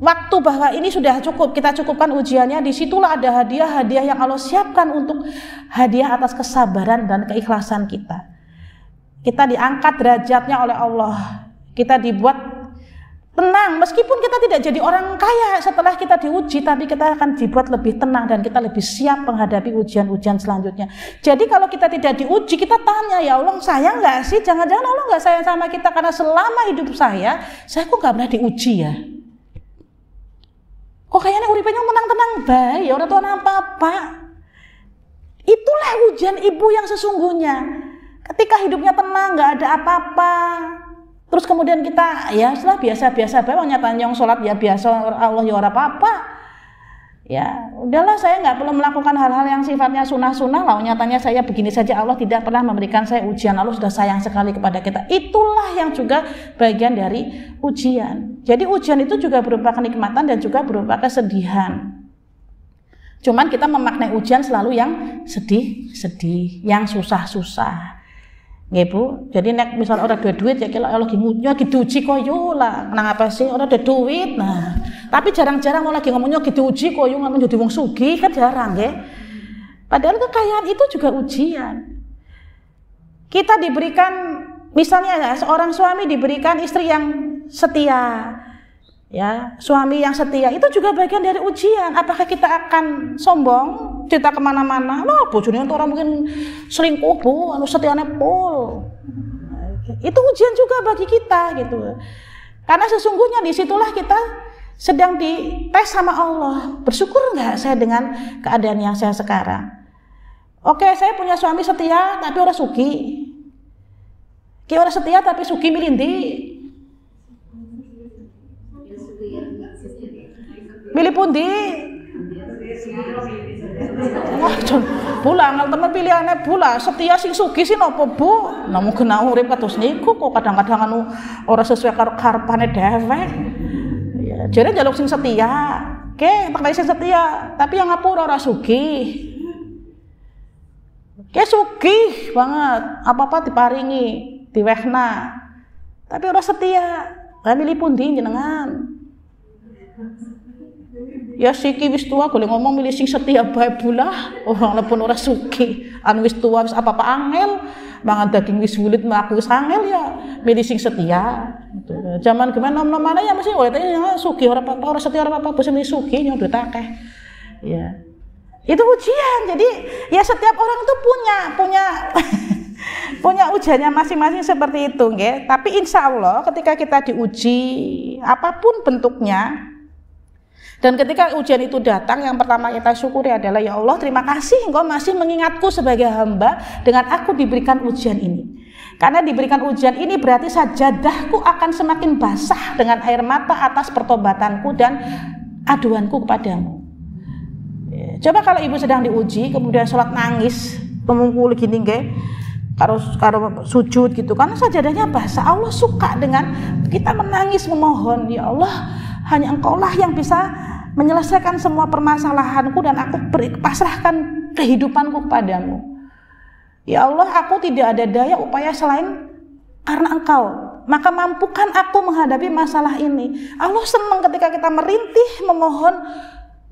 waktu bahwa ini sudah cukup, kita cukupkan ujiannya, disitulah ada hadiah-hadiah yang Allah siapkan untuk hadiah atas kesabaran dan keikhlasan kita. Kita diangkat derajatnya oleh Allah, kita dibuat tenang, meskipun kita tidak jadi orang kaya setelah kita diuji, tapi kita akan dibuat lebih tenang dan kita lebih siap menghadapi ujian-ujian selanjutnya. Jadi kalau kita tidak diuji, kita tanya, ya Allah sayang nggak sih? Jangan-jangan Allah nggak sayang sama kita karena selama hidup saya kok nggak pernah diuji ya? Kok kayaknya uripnya menang-tenang baik, ya orang tua apa-apa. Itulah ujian ibu yang sesungguhnya. Ketika hidupnya tenang, nggak ada apa-apa, terus kemudian kita ya setelah biasa-biasa bae nyatanya yang sholat ya biasa, Allah ya ora apa-apa. Ya udahlah, saya nggak perlu melakukan hal-hal yang sifatnya sunah-sunah lah, nyatanya saya begini saja, Allah tidak pernah memberikan saya ujian, Allah sudah sayang sekali kepada kita. Itulah yang juga bagian dari ujian. Jadi ujian itu juga berupa kenikmatan dan juga berupa kesedihan. Cuman kita memaknai ujian selalu yang sedih-sedih, yang susah-susah. Nggih Bu, jadi nek misal ora ada duit ya kira lagi diuji koyo lah. Nang apa sih ora ada duit. Nah, tapi jarang-jarang mau lagi ngomongnya diuji koyo ngomong jadi wong sugih kan jarang nggih. Padahal kekayaan itu juga ujian. Kita diberikan misalnya ya, seorang suami diberikan istri yang setia. Ya, suami yang setia itu juga bagian dari ujian. Apakah kita akan sombong? Cerita kemana-mana, loh bojone orang mungkin selingkuh Bu, anu setiane pol. Itu ujian juga bagi kita gitu. Karena sesungguhnya disitulah kita sedang dites sama Allah. Bersyukur nggak saya dengan keadaan yang saya sekarang? Oke, saya punya suami setia tapi orang suki. Ki orang setia tapi suki milindi. Milih pundi? Bulan teman pilihannya bulan setia sing sugi sih nopo Bu. Namun kena urip kados niku kok kadang-kadang anu ora sesuai karo karepane dhewek. Ya, jare njaluk sing setia. Oke, pakai sing setia, tapi yang ngapura ora sugi. Oke, sugi banget, apa-apa diparingi, diwehna. Tapi ora setia. Lah milih pundi jenengan? Ya siki wis tua boleh ngomong milih sing setia bae bulah orang lepun ora suki anu wis tua wis apa-apa angel mangan daging wis wulit mlaku wis angel ya milih sing setia gitu. Zaman gimana nom-nomane ya mesti oleh ya suki ora apa-apa ora setia ora apa-apa bisa milih suki nyong duit akeh ya itu ujian. Jadi ya setiap orang itu punya punya ujiannya masing-masing seperti itu nggih. Tapi insya Allah ketika kita diuji apapun bentuknya dan ketika ujian itu datang, yang pertama kita syukuri adalah ya Allah terima kasih Engkau masih mengingatku sebagai hamba dengan aku diberikan ujian ini. Karena diberikan ujian ini berarti sajadahku akan semakin basah dengan air mata atas pertobatanku dan aduanku kepadamu. Coba kalau ibu sedang diuji kemudian sholat nangis pemungkul gini nggih, karo sujud gitu karena sajadahnya basah. Allah suka dengan kita menangis memohon, ya Allah hanya Engkaulah yang bisa menyelesaikan semua permasalahanku dan aku pasrahkan kehidupanku kepadamu. Ya Allah, aku tidak ada daya upaya selain karena Engkau. Maka mampukan aku menghadapi masalah ini. Allah senang ketika kita merintih memohon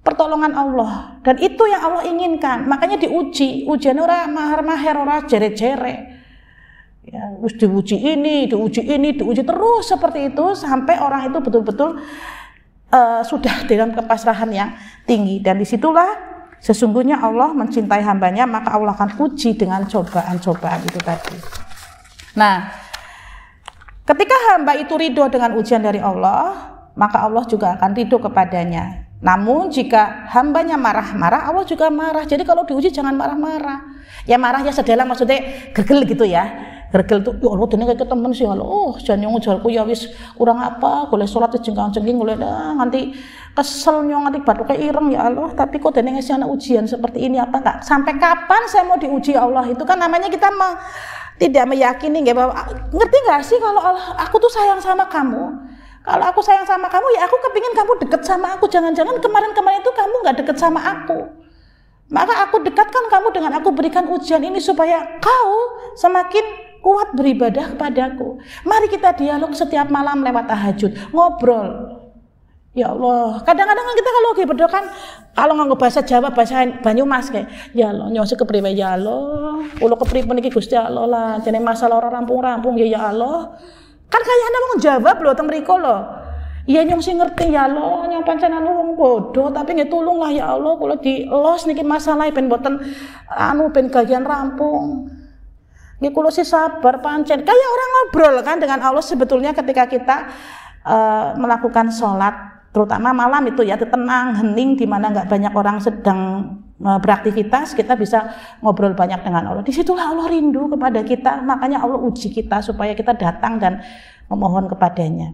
pertolongan Allah. Dan itu yang Allah inginkan. Makanya diuji. Ujian ora mahar-mahar, ora jere-jere. Ya, diuji ini, diuji terus seperti itu sampai orang itu betul-betul sudah dalam kepasrahan yang tinggi. Dan disitulah sesungguhnya Allah mencintai hambanya, maka Allah akan uji dengan cobaan-cobaan itu tadi. Nah, ketika hamba itu ridho dengan ujian dari Allah, maka Allah juga akan ridho kepadanya. Namun jika hambanya marah-marah, Allah juga marah. Jadi kalau diuji jangan marah-marah. Ya marahnya sedalam maksudnya gegel gitu ya. Gergel tuh, ya Allah, dene kayak temen sih, Allah, jangan nyong ujalku ya wis kurang apa, boleh sholat jengkang-jengking, boleh nganti kesel nyong, nganti batu kayak ireng ya Allah, tapi kok dene ngasih anak ujian seperti ini apa enggak? Sampai kapan saya mau diuji Allah? Itu kan namanya kita tidak meyakini, nggak bahwa ngerti nggak sih kalau Allah, aku tuh sayang sama kamu. Kalau aku sayang sama kamu, ya aku kepingin kamu deket sama aku. Jangan-jangan kemarin-kemarin itu kamu nggak deket sama aku. Maka aku dekatkan kamu dengan aku berikan ujian ini supaya kau semakin kuat beribadah kepadaku. Mari kita dialog setiap malam lewat tahajud, ngobrol. Ya Allah, kadang-kadang kita kalau lagi berdoa kan, kalau nganggo bahasa Jawa, bahasa Banyumas kayak, ya Allah, nyong kepriwe ya Allah, kula kepriwe niki Gusti Allah lah, jane masalah ora rampung-rampung ya Allah. Kan kayaknya wong jawab lho teng mriku lho. Iya nyong sing ngerti ya Allah, nyong pancen anu wong bodoh, tapi nggih tulunglah ya Allah, kula dielos niki masalah ben mboten ben gagian rampung. Nggih kula sih sabar pancen. Kayak orang ngobrol kan dengan Allah sebetulnya ketika kita melakukan sholat, terutama malam itu ya tenang, hening di mana enggak banyak orang sedang beraktivitas, kita bisa ngobrol banyak dengan Allah. Disitulah Allah rindu kepada kita, makanya Allah uji kita supaya kita datang dan memohon kepadanya.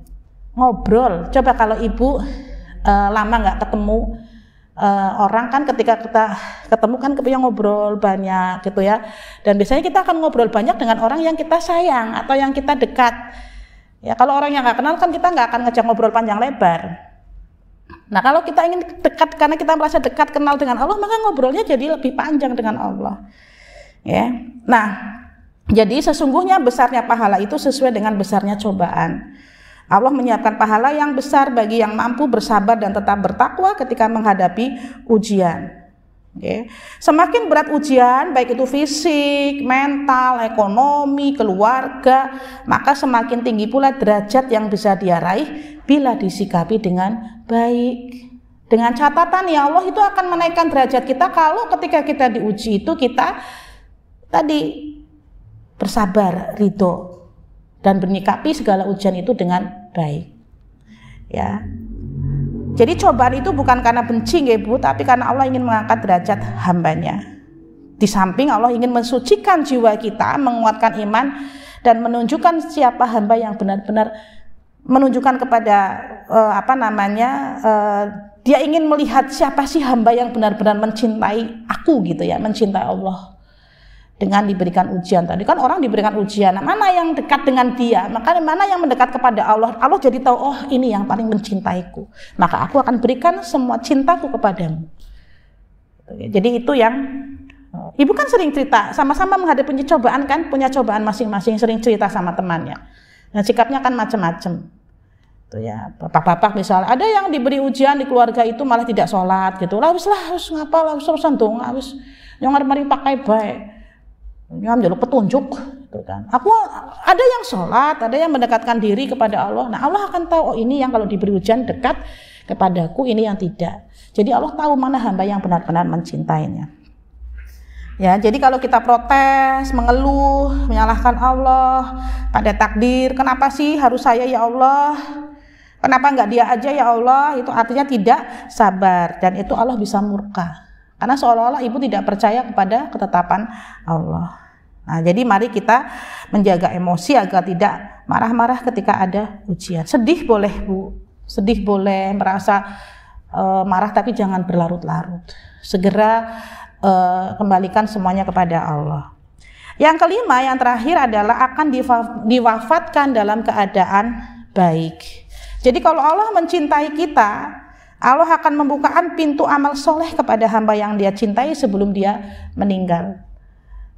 Ngobrol. Coba kalau ibu lama enggak ketemu orang kan, ketika kita ketemu kan kepingin ngobrol banyak gitu ya, dan biasanya kita akan ngobrol banyak dengan orang yang kita sayang atau yang kita dekat ya. Kalau orang yang nggak kenal kan kita nggak akan ngajak ngobrol panjang lebar. Nah kalau kita ingin dekat karena kita merasa dekat kenal dengan Allah, maka ngobrolnya jadi lebih panjang dengan Allah ya. Nah Jadi sesungguhnya besarnya pahala itu sesuai dengan besarnya cobaan. Allah menyiapkan pahala yang besar bagi yang mampu bersabar dan tetap bertakwa ketika menghadapi ujian. Okay. Semakin berat ujian, baik itu fisik, mental, ekonomi, keluarga, maka semakin tinggi pula derajat yang bisa dia raih bila disikapi dengan baik. Dengan catatan ya Allah itu akan menaikkan derajat kita kalau ketika kita diuji itu kita tadi bersabar, ridho, dan menyikapi segala ujian itu dengan baik. Ya. Jadi cobaan itu bukan karena benci nggih Bu, tapi karena Allah ingin mengangkat derajat hambanya. Di samping Allah ingin mensucikan jiwa kita, menguatkan iman, dan menunjukkan siapa hamba yang benar-benar menunjukkan kepada dia ingin melihat siapa sih hamba yang benar-benar mencintai aku gitu ya, mencintai Allah. Dengan diberikan ujian tadi kan orang diberikan ujian, mana yang dekat dengan dia, maka mana yang mendekat kepada Allah, Allah jadi tahu oh ini yang paling mencintaiku, maka aku akan berikan semua cintaku kepadamu. Jadi itu yang Ibu kan sering cerita, sama-sama menghadapi cobaan kan, punya cobaan masing-masing, sering cerita sama temannya. Nah sikapnya kan macam-macam. Tuh ya, bapak-bapak misalnya, ada yang diberi ujian di keluarga itu malah tidak sholat gitu. Lah wis ngapa lah wis sentung, wis nyongar mari pakai baik. Nyam jaluk petunjuk gitu kan. Aku ada yang sholat, ada yang mendekatkan diri kepada Allah. Nah Allah akan tahu oh ini yang kalau diberi ujian dekat kepadaku, ini yang tidak. Jadi Allah tahu mana hamba yang benar-benar mencintainya. Ya, jadi kalau kita protes, mengeluh, menyalahkan Allah pada takdir, kenapa sih harus saya ya Allah? Kenapa enggak dia aja ya Allah? Itu artinya tidak sabar dan itu Allah bisa murka. Karena seolah-olah ibu tidak percaya kepada ketetapan Allah. Nah, jadi mari kita menjaga emosi agar tidak marah-marah ketika ada ujian. Sedih boleh Bu, sedih boleh, merasa marah tapi jangan berlarut-larut. Segera kembalikan semuanya kepada Allah. Yang kelima, yang terakhir adalah akan diwafatkan dalam keadaan baik. Jadi kalau Allah mencintai kita, Allah akan membukakan pintu amal soleh kepada hamba yang dia cintai sebelum dia meninggal.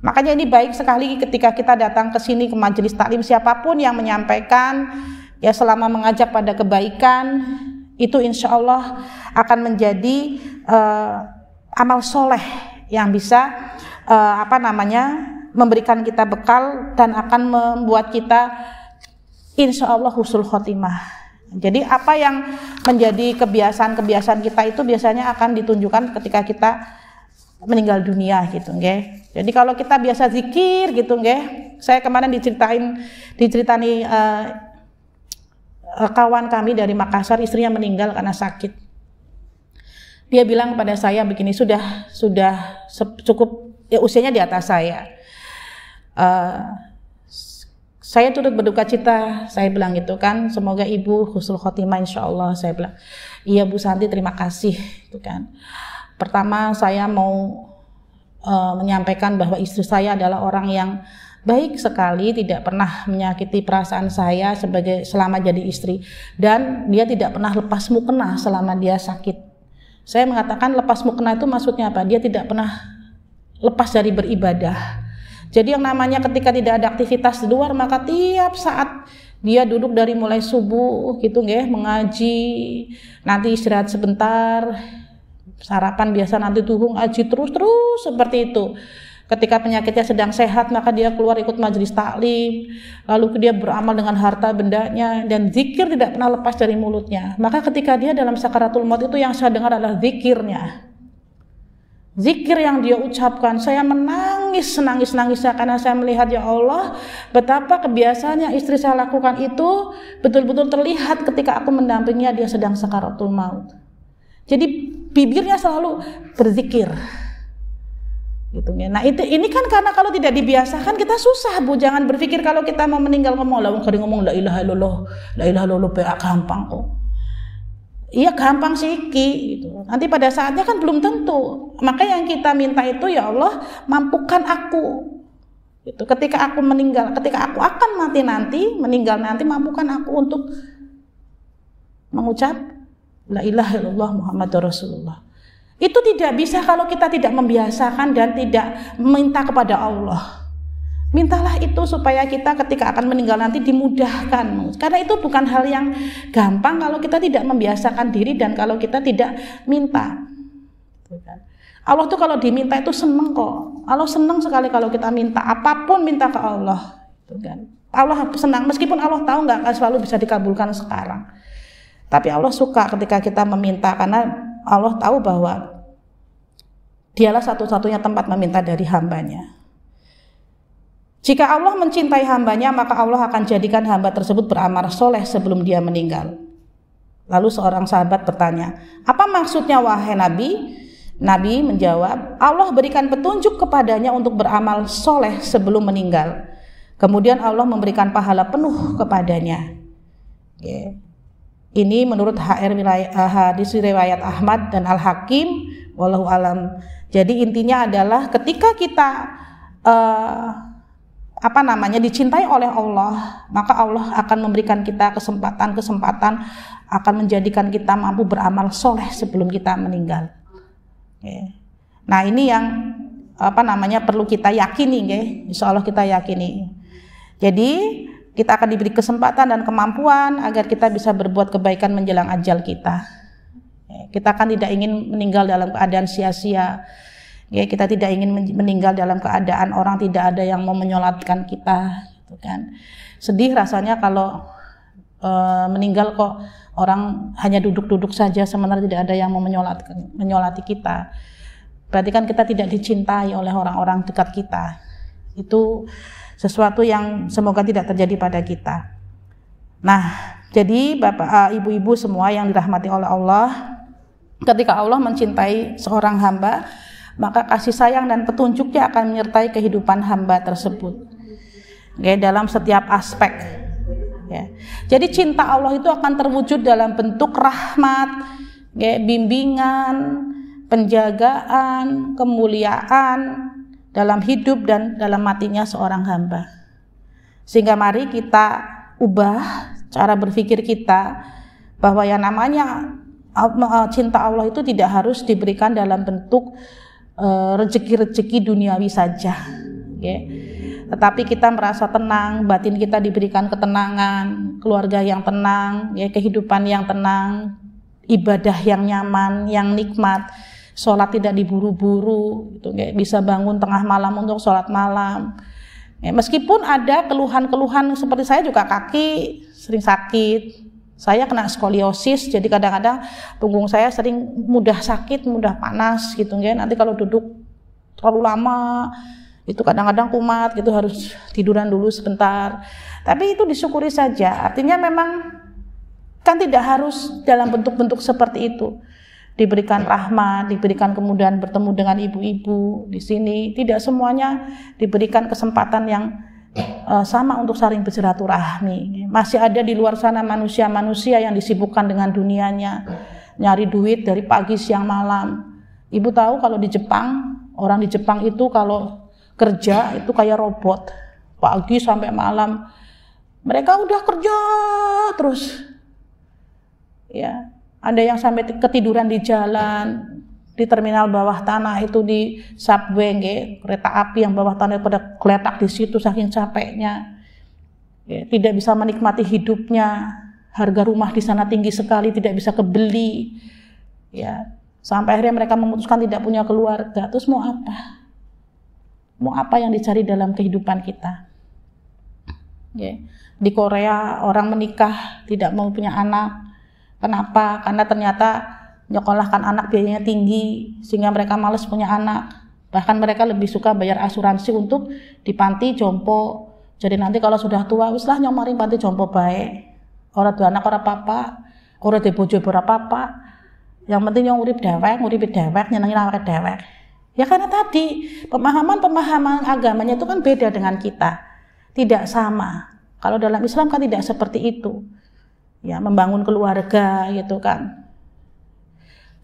Makanya ini baik sekali ketika kita datang ke sini ke majelis taklim, siapapun yang menyampaikan ya selama mengajak pada kebaikan itu insya Allah akan menjadi amal soleh yang bisa memberikan kita bekal dan akan membuat kita insya Allah husnul khotimah. Jadi apa yang menjadi kebiasaan-kebiasaan kita itu biasanya akan ditunjukkan ketika kita meninggal dunia gitu nggih. Jadi kalau kita biasa zikir gitu nggih. Saya kemarin diceritani kawan kami dari Makassar, istrinya meninggal karena sakit. Dia bilang kepada saya begini, sudah cukup ya usianya di atas saya. Saya turut berduka cita, saya bilang gitu kan, semoga ibu husnul khotimah insyaallah. Saya bilang, iya Bu Santi terima kasih gitu kan. Pertama saya mau menyampaikan bahwa istri saya adalah orang yang baik sekali, tidak pernah menyakiti perasaan saya selama jadi istri, dan dia tidak pernah lepas mukena selama dia sakit. Saya mengatakan lepas mukena itu maksudnya apa? Dia tidak pernah lepas dari beribadah. Jadi yang namanya ketika tidak ada aktivitas di luar, maka tiap saat dia duduk dari mulai subuh gitu nggih, mengaji, nanti istirahat sebentar, sarapan biasa, nanti tuhung ngaji terus seperti itu. Ketika penyakitnya sedang sehat, maka dia keluar ikut majelis taklim, lalu dia beramal dengan harta bendanya, dan zikir tidak pernah lepas dari mulutnya. Maka ketika dia dalam sakaratul maut itu yang saya dengar adalah zikirnya. Zikir yang dia ucapkan, saya menangis-nangisnya karena saya melihat ya Allah, betapa kebiasaan yang istri saya lakukan itu betul-betul terlihat ketika aku mendampinginya dia sedang sakaratul maut. Jadi bibirnya selalu berzikir. Gitu ya. Nah ini kan karena kalau tidak dibiasakan kita susah Bu. Jangan berpikir kalau kita mau meninggal ngomong la ilaha illallah gampang kok. Iya gampang sih gitu. Nanti pada saatnya kan belum tentu. Maka yang kita minta itu ya Allah mampukan aku. Gitu. Ketika aku meninggal, ketika aku akan mati nanti, meninggal nanti, mampukan aku untuk mengucap la ilaha illallah Muhammadur Rasulullah. Itu tidak bisa kalau kita tidak membiasakan dan tidak meminta kepada Allah. Mintalah itu supaya kita ketika akan meninggal nanti dimudahkan. Karena itu bukan hal yang gampang kalau kita tidak membiasakan diri dan kalau kita tidak minta. Allah tuh kalau diminta itu seneng kok. Allah seneng sekali kalau kita minta apapun, minta ke Allah. Allah senang meskipun Allah tahu nggak akan selalu bisa dikabulkan sekarang. Tapi Allah suka ketika kita meminta karena Allah tahu bahwa Dialah satu-satunya tempat meminta dari hambanya. Jika Allah mencintai hambanya, maka Allah akan jadikan hamba tersebut beramal soleh sebelum dia meninggal. Lalu seorang sahabat bertanya, apa maksudnya wahai Nabi? Nabi menjawab, Allah berikan petunjuk kepadanya untuk beramal soleh sebelum meninggal. Kemudian Allah memberikan pahala penuh kepadanya. Ini menurut hadis riwayat Ahmad dan Al-Hakim, wallahu alam. Jadi intinya adalah ketika kita dicintai oleh Allah, maka Allah akan memberikan kita kesempatan akan menjadikan kita mampu beramal soleh sebelum kita meninggal. Nah ini yang perlu kita yakini, insya Allah kita yakini. Jadi kita akan diberi kesempatan dan kemampuan agar kita bisa berbuat kebaikan menjelang ajal kita. Kita kan tidak ingin meninggal dalam keadaan sia-sia. Kita tidak ingin meninggal dalam keadaan orang tidak ada yang mau menyolatkan kita, gitu kan. Sedih rasanya kalau meninggal kok orang hanya duduk-duduk saja sementara tidak ada yang mau menyolati kita. Berarti kan kita tidak dicintai oleh orang-orang dekat kita. Itu sesuatu yang semoga tidak terjadi pada kita. Nah, jadi Bapak, Ibu-ibu semua yang dirahmati oleh Allah, ketika Allah mencintai seorang hamba, maka kasih sayang dan petunjuknya akan menyertai kehidupan hamba tersebut, dalam setiap aspek. Jadi cinta Allah itu akan terwujud dalam bentuk rahmat, bimbingan, penjagaan, kemuliaan dalam hidup dan dalam matinya seorang hamba. Sehingga mari kita ubah cara berpikir kita bahwa yang namanya cinta Allah itu tidak harus diberikan dalam bentuk rezeki-rezeki duniawi saja, tetapi kita merasa tenang, batin kita diberikan ketenangan, keluarga yang tenang, kehidupan yang tenang, ibadah yang nyaman, yang nikmat, sholat tidak diburu-buru, bisa bangun tengah malam untuk sholat malam. Meskipun ada keluhan-keluhan seperti saya juga kaki sering sakit. Saya kena skoliosis, jadi kadang-kadang punggung saya sering mudah sakit, mudah panas gitu kan. Nanti kalau duduk terlalu lama itu kadang-kadang kumat gitu, harus tiduran dulu sebentar. Tapi itu disyukuri saja. Artinya memang kan tidak harus dalam bentuk-bentuk seperti itu. Diberikan rahmat, diberikan kemudahan bertemu dengan ibu-ibu di sini. Tidak semuanya diberikan kesempatan yang sama untuk saling bersilaturahmi. Masih ada di luar sana manusia-manusia yang disibukkan dengan dunianya, nyari duit dari pagi siang malam. Ibu tahu kalau di Jepang, orang di Jepang itu kalau kerja itu kayak robot, pagi sampai malam. Mereka udah kerja terus. Ya, ada yang sampai ketiduran di jalan, di terminal bawah tanah itu, di subway, kereta api yang bawah tanah pada geletak di situ saking capeknya. Tidak bisa menikmati hidupnya, harga rumah di sana tinggi sekali, tidak bisa kebeli. Sampai akhirnya mereka memutuskan tidak punya keluarga. Terus mau apa? Mau apa yang dicari dalam kehidupan kita? Di Korea orang menikah tidak mau punya anak. Kenapa? Karena ternyata nyekolahkan anak biayanya tinggi sehingga mereka malas punya anak. Bahkan mereka lebih suka bayar asuransi untuk di panti jompo. Jadi nanti kalau sudah tua wis lah nyomori panti jompo baik. Ora duwe anak ora apa-apa, ora duwe bojo ora apa-apa. Yang penting yang urip dewek nyenengin awake dewek. Ya karena tadi pemahaman agamanya itu kan beda dengan kita. Tidak sama. Kalau dalam Islam kan tidak seperti itu. Ya, membangun keluarga gitu kan.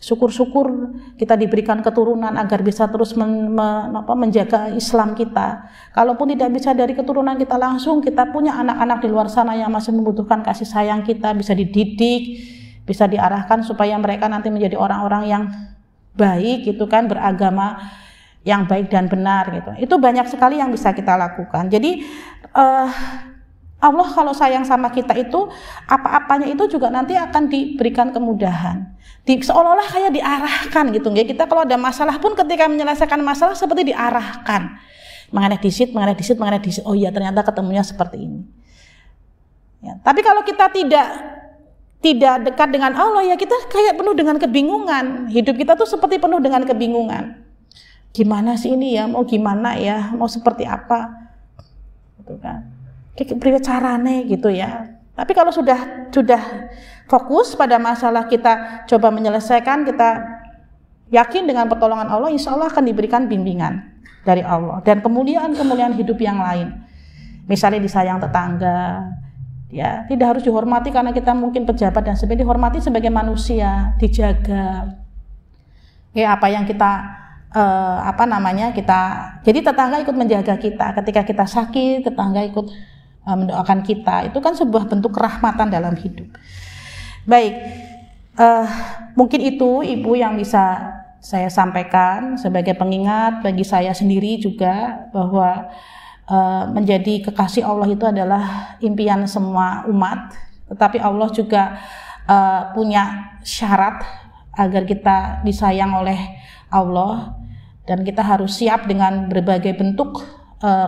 Syukur-syukur kita diberikan keturunan agar bisa terus menjaga Islam kita. Kalaupun tidak bisa dari keturunan kita langsung, kita punya anak-anak di luar sana yang masih membutuhkan kasih sayang kita, bisa dididik, bisa diarahkan supaya mereka nanti menjadi orang-orang yang baik gitu kan, beragama. yang baik dan benar gitu. Itu banyak sekali yang bisa kita lakukan. Jadi Allah kalau sayang sama kita itu apa-apanya itu juga nanti akan diberikan kemudahan. Seolah-olah kayak diarahkan gitu. Kita kalau ada masalah pun ketika menyelesaikan masalah seperti diarahkan. Mengenai disit. Oh iya ternyata ketemunya seperti ini. Ya, tapi kalau kita tidak dekat dengan Allah ya kita kayak penuh dengan kebingungan. Hidup kita tuh seperti penuh dengan kebingungan. Gimana sih ini ya, mau gimana ya, mau seperti apa gitu kan, kayak carane gitu ya. Tapi kalau sudah fokus pada masalah kita coba menyelesaikan, kita yakin dengan pertolongan Allah, insya Allah akan diberikan bimbingan dari Allah dan kemuliaan hidup yang lain. Misalnya disayang tetangga ya, tidak harus dihormati karena kita mungkin pejabat dan sebagainya, dihormati sebagai manusia, dijaga ya apa yang kita jadi tetangga ikut menjaga kita ketika kita sakit, tetangga ikut mendoakan kita, itu kan sebuah bentuk kerahmatan dalam hidup. Baik, mungkin itu Ibu yang bisa saya sampaikan sebagai pengingat bagi saya sendiri juga, bahwa menjadi kekasih Allah itu adalah impian semua umat, tetapi Allah juga punya syarat agar kita disayang oleh Allah, dan kita harus siap dengan berbagai bentuk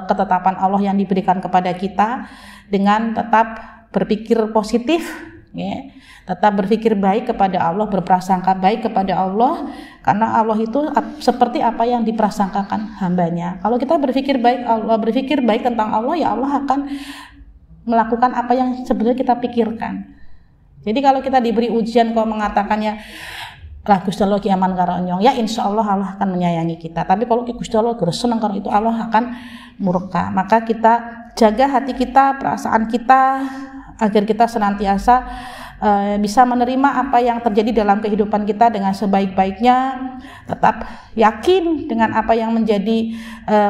ketetapan Allah yang diberikan kepada kita, dengan tetap berpikir positif ya, tetap berpikir baik kepada Allah, berprasangka baik kepada Allah, karena Allah itu seperti apa yang diprasangkakan hambanya. Kalau kita berpikir baik tentang Allah, ya Allah akan melakukan apa yang sebenarnya kita pikirkan. Jadi kalau kita diberi ujian kok mengatakannya Gusti Allah ki aman karo nyong, ya insya Allah Allah akan menyayangi kita. Tapi kalau Gusti Allah senang karo itu, Allah akan murka. Maka kita jaga hati kita, perasaan kita, agar kita senantiasa bisa menerima apa yang terjadi dalam kehidupan kita dengan sebaik-baiknya, tetap yakin dengan apa yang menjadi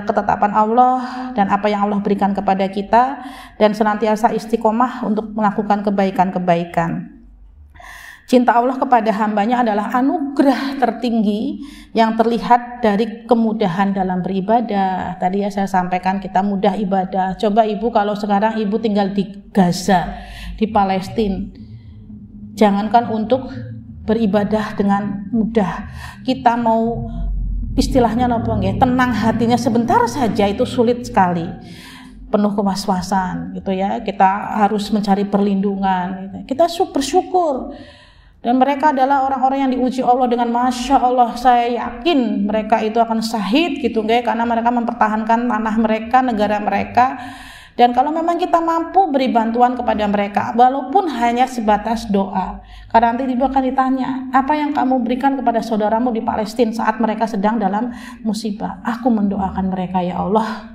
ketetapan Allah dan apa yang Allah berikan kepada kita, dan senantiasa istiqomah untuk melakukan kebaikan-kebaikan. Cinta Allah kepada hambanya adalah anugerah tertinggi yang terlihat dari kemudahan dalam beribadah. Tadi ya saya sampaikan kita mudah ibadah. Coba Ibu kalau sekarang Ibu tinggal di Gaza, di Palestina, jangankan untuk beribadah dengan mudah, kita mau istilahnya tenang hatinya sebentar saja itu sulit sekali, penuh kewaswasan gitu ya. Kita harus mencari perlindungan gitu. Kita bersyukur. Dan mereka adalah orang-orang yang diuji Allah dengan Masya Allah, saya yakin mereka itu akan syahid gitu karena mereka mempertahankan tanah mereka, negara mereka. Dan kalau memang kita mampu beri bantuan kepada mereka, walaupun hanya sebatas doa, karena nanti Ibu akan ditanya, apa yang kamu berikan kepada saudaramu di Palestina saat mereka sedang dalam musibah? Aku mendoakan mereka ya Allah.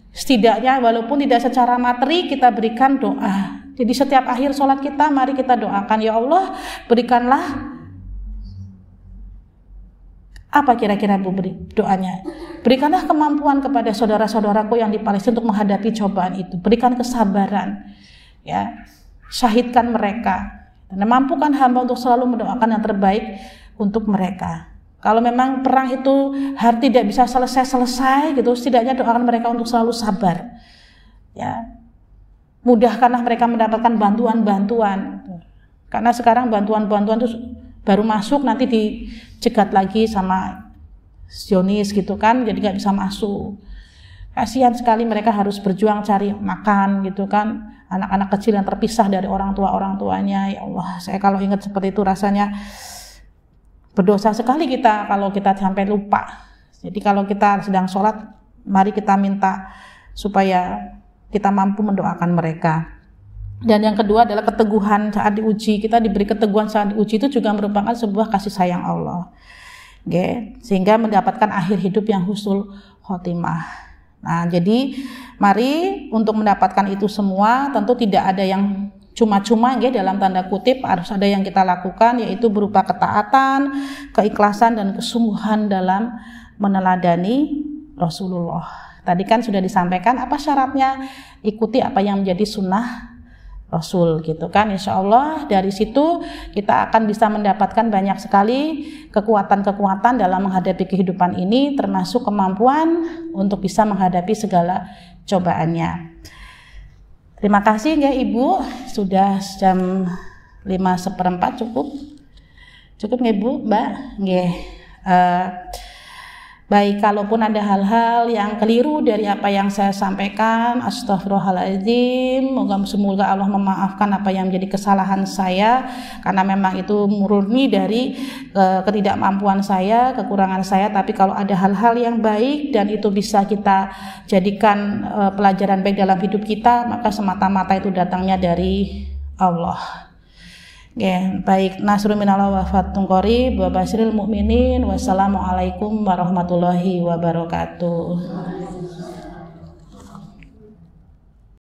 Setidaknya walaupun tidak secara materi, kita berikan doa. Jadi setiap akhir sholat kita, mari kita doakan, ya Allah berikanlah, apa kira-kira Bu beri doanya? Berikanlah kemampuan kepada saudara-saudaraku yang di Palestina untuk menghadapi cobaan itu. Berikan kesabaran, ya, syahidkan mereka. Dan mampukan hamba untuk selalu mendoakan yang terbaik untuk mereka. Kalau memang perang itu tidak bisa selesai gitu, setidaknya doakan mereka untuk selalu sabar, ya. Mudahkanlah mereka mendapatkan bantuan-bantuan, karena sekarang bantuan-bantuan itu baru masuk nanti dicegat lagi sama Zionis gitu kan, jadi nggak bisa masuk. Kasihan sekali, mereka harus berjuang cari makan gitu kan, anak-anak kecil yang terpisah dari orang tuanya. Ya Allah, saya kalau ingat seperti itu rasanya berdosa sekali kita kalau kita sampai lupa. Jadi kalau kita sedang sholat, mari kita minta supaya kita mampu mendoakan mereka. Dan yang kedua adalah keteguhan saat diuji. Kita diberi keteguhan saat diuji itu juga merupakan sebuah kasih sayang Allah, sehingga mendapatkan akhir hidup yang husnul khotimah. Nah, jadi mari untuk mendapatkan itu semua tentu tidak ada yang cuma-cuma dalam tanda kutip, harus ada yang kita lakukan, yaitu berupa ketaatan, keikhlasan dan kesungguhan dalam meneladani Rasulullah. Tadi kan sudah disampaikan apa syaratnya, ikuti apa yang menjadi sunnah Rasul gitu kan. Insya Allah dari situ kita akan bisa mendapatkan banyak sekali kekuatan-kekuatan dalam menghadapi kehidupan ini, termasuk kemampuan untuk bisa menghadapi segala cobaannya. Terima kasih ya Ibu, sudah jam 5:15 cukup nggih Bu, Mbak? Nggih. Baik, kalaupun ada hal-hal yang keliru dari apa yang saya sampaikan, astagfirullahaladzim, semoga Allah memaafkan apa yang menjadi kesalahan saya, karena memang itu murni dari ketidakmampuan saya, kekurangan saya. Tapi kalau ada hal-hal yang baik dan itu bisa kita jadikan pelajaran baik dalam hidup kita, maka semata-mata itu datangnya dari Allah. Ya, baik, nasrul minallah wa fatun qarib wa basyiril mu'minin. Wassalamualaikum warahmatullahi wabarakatuh.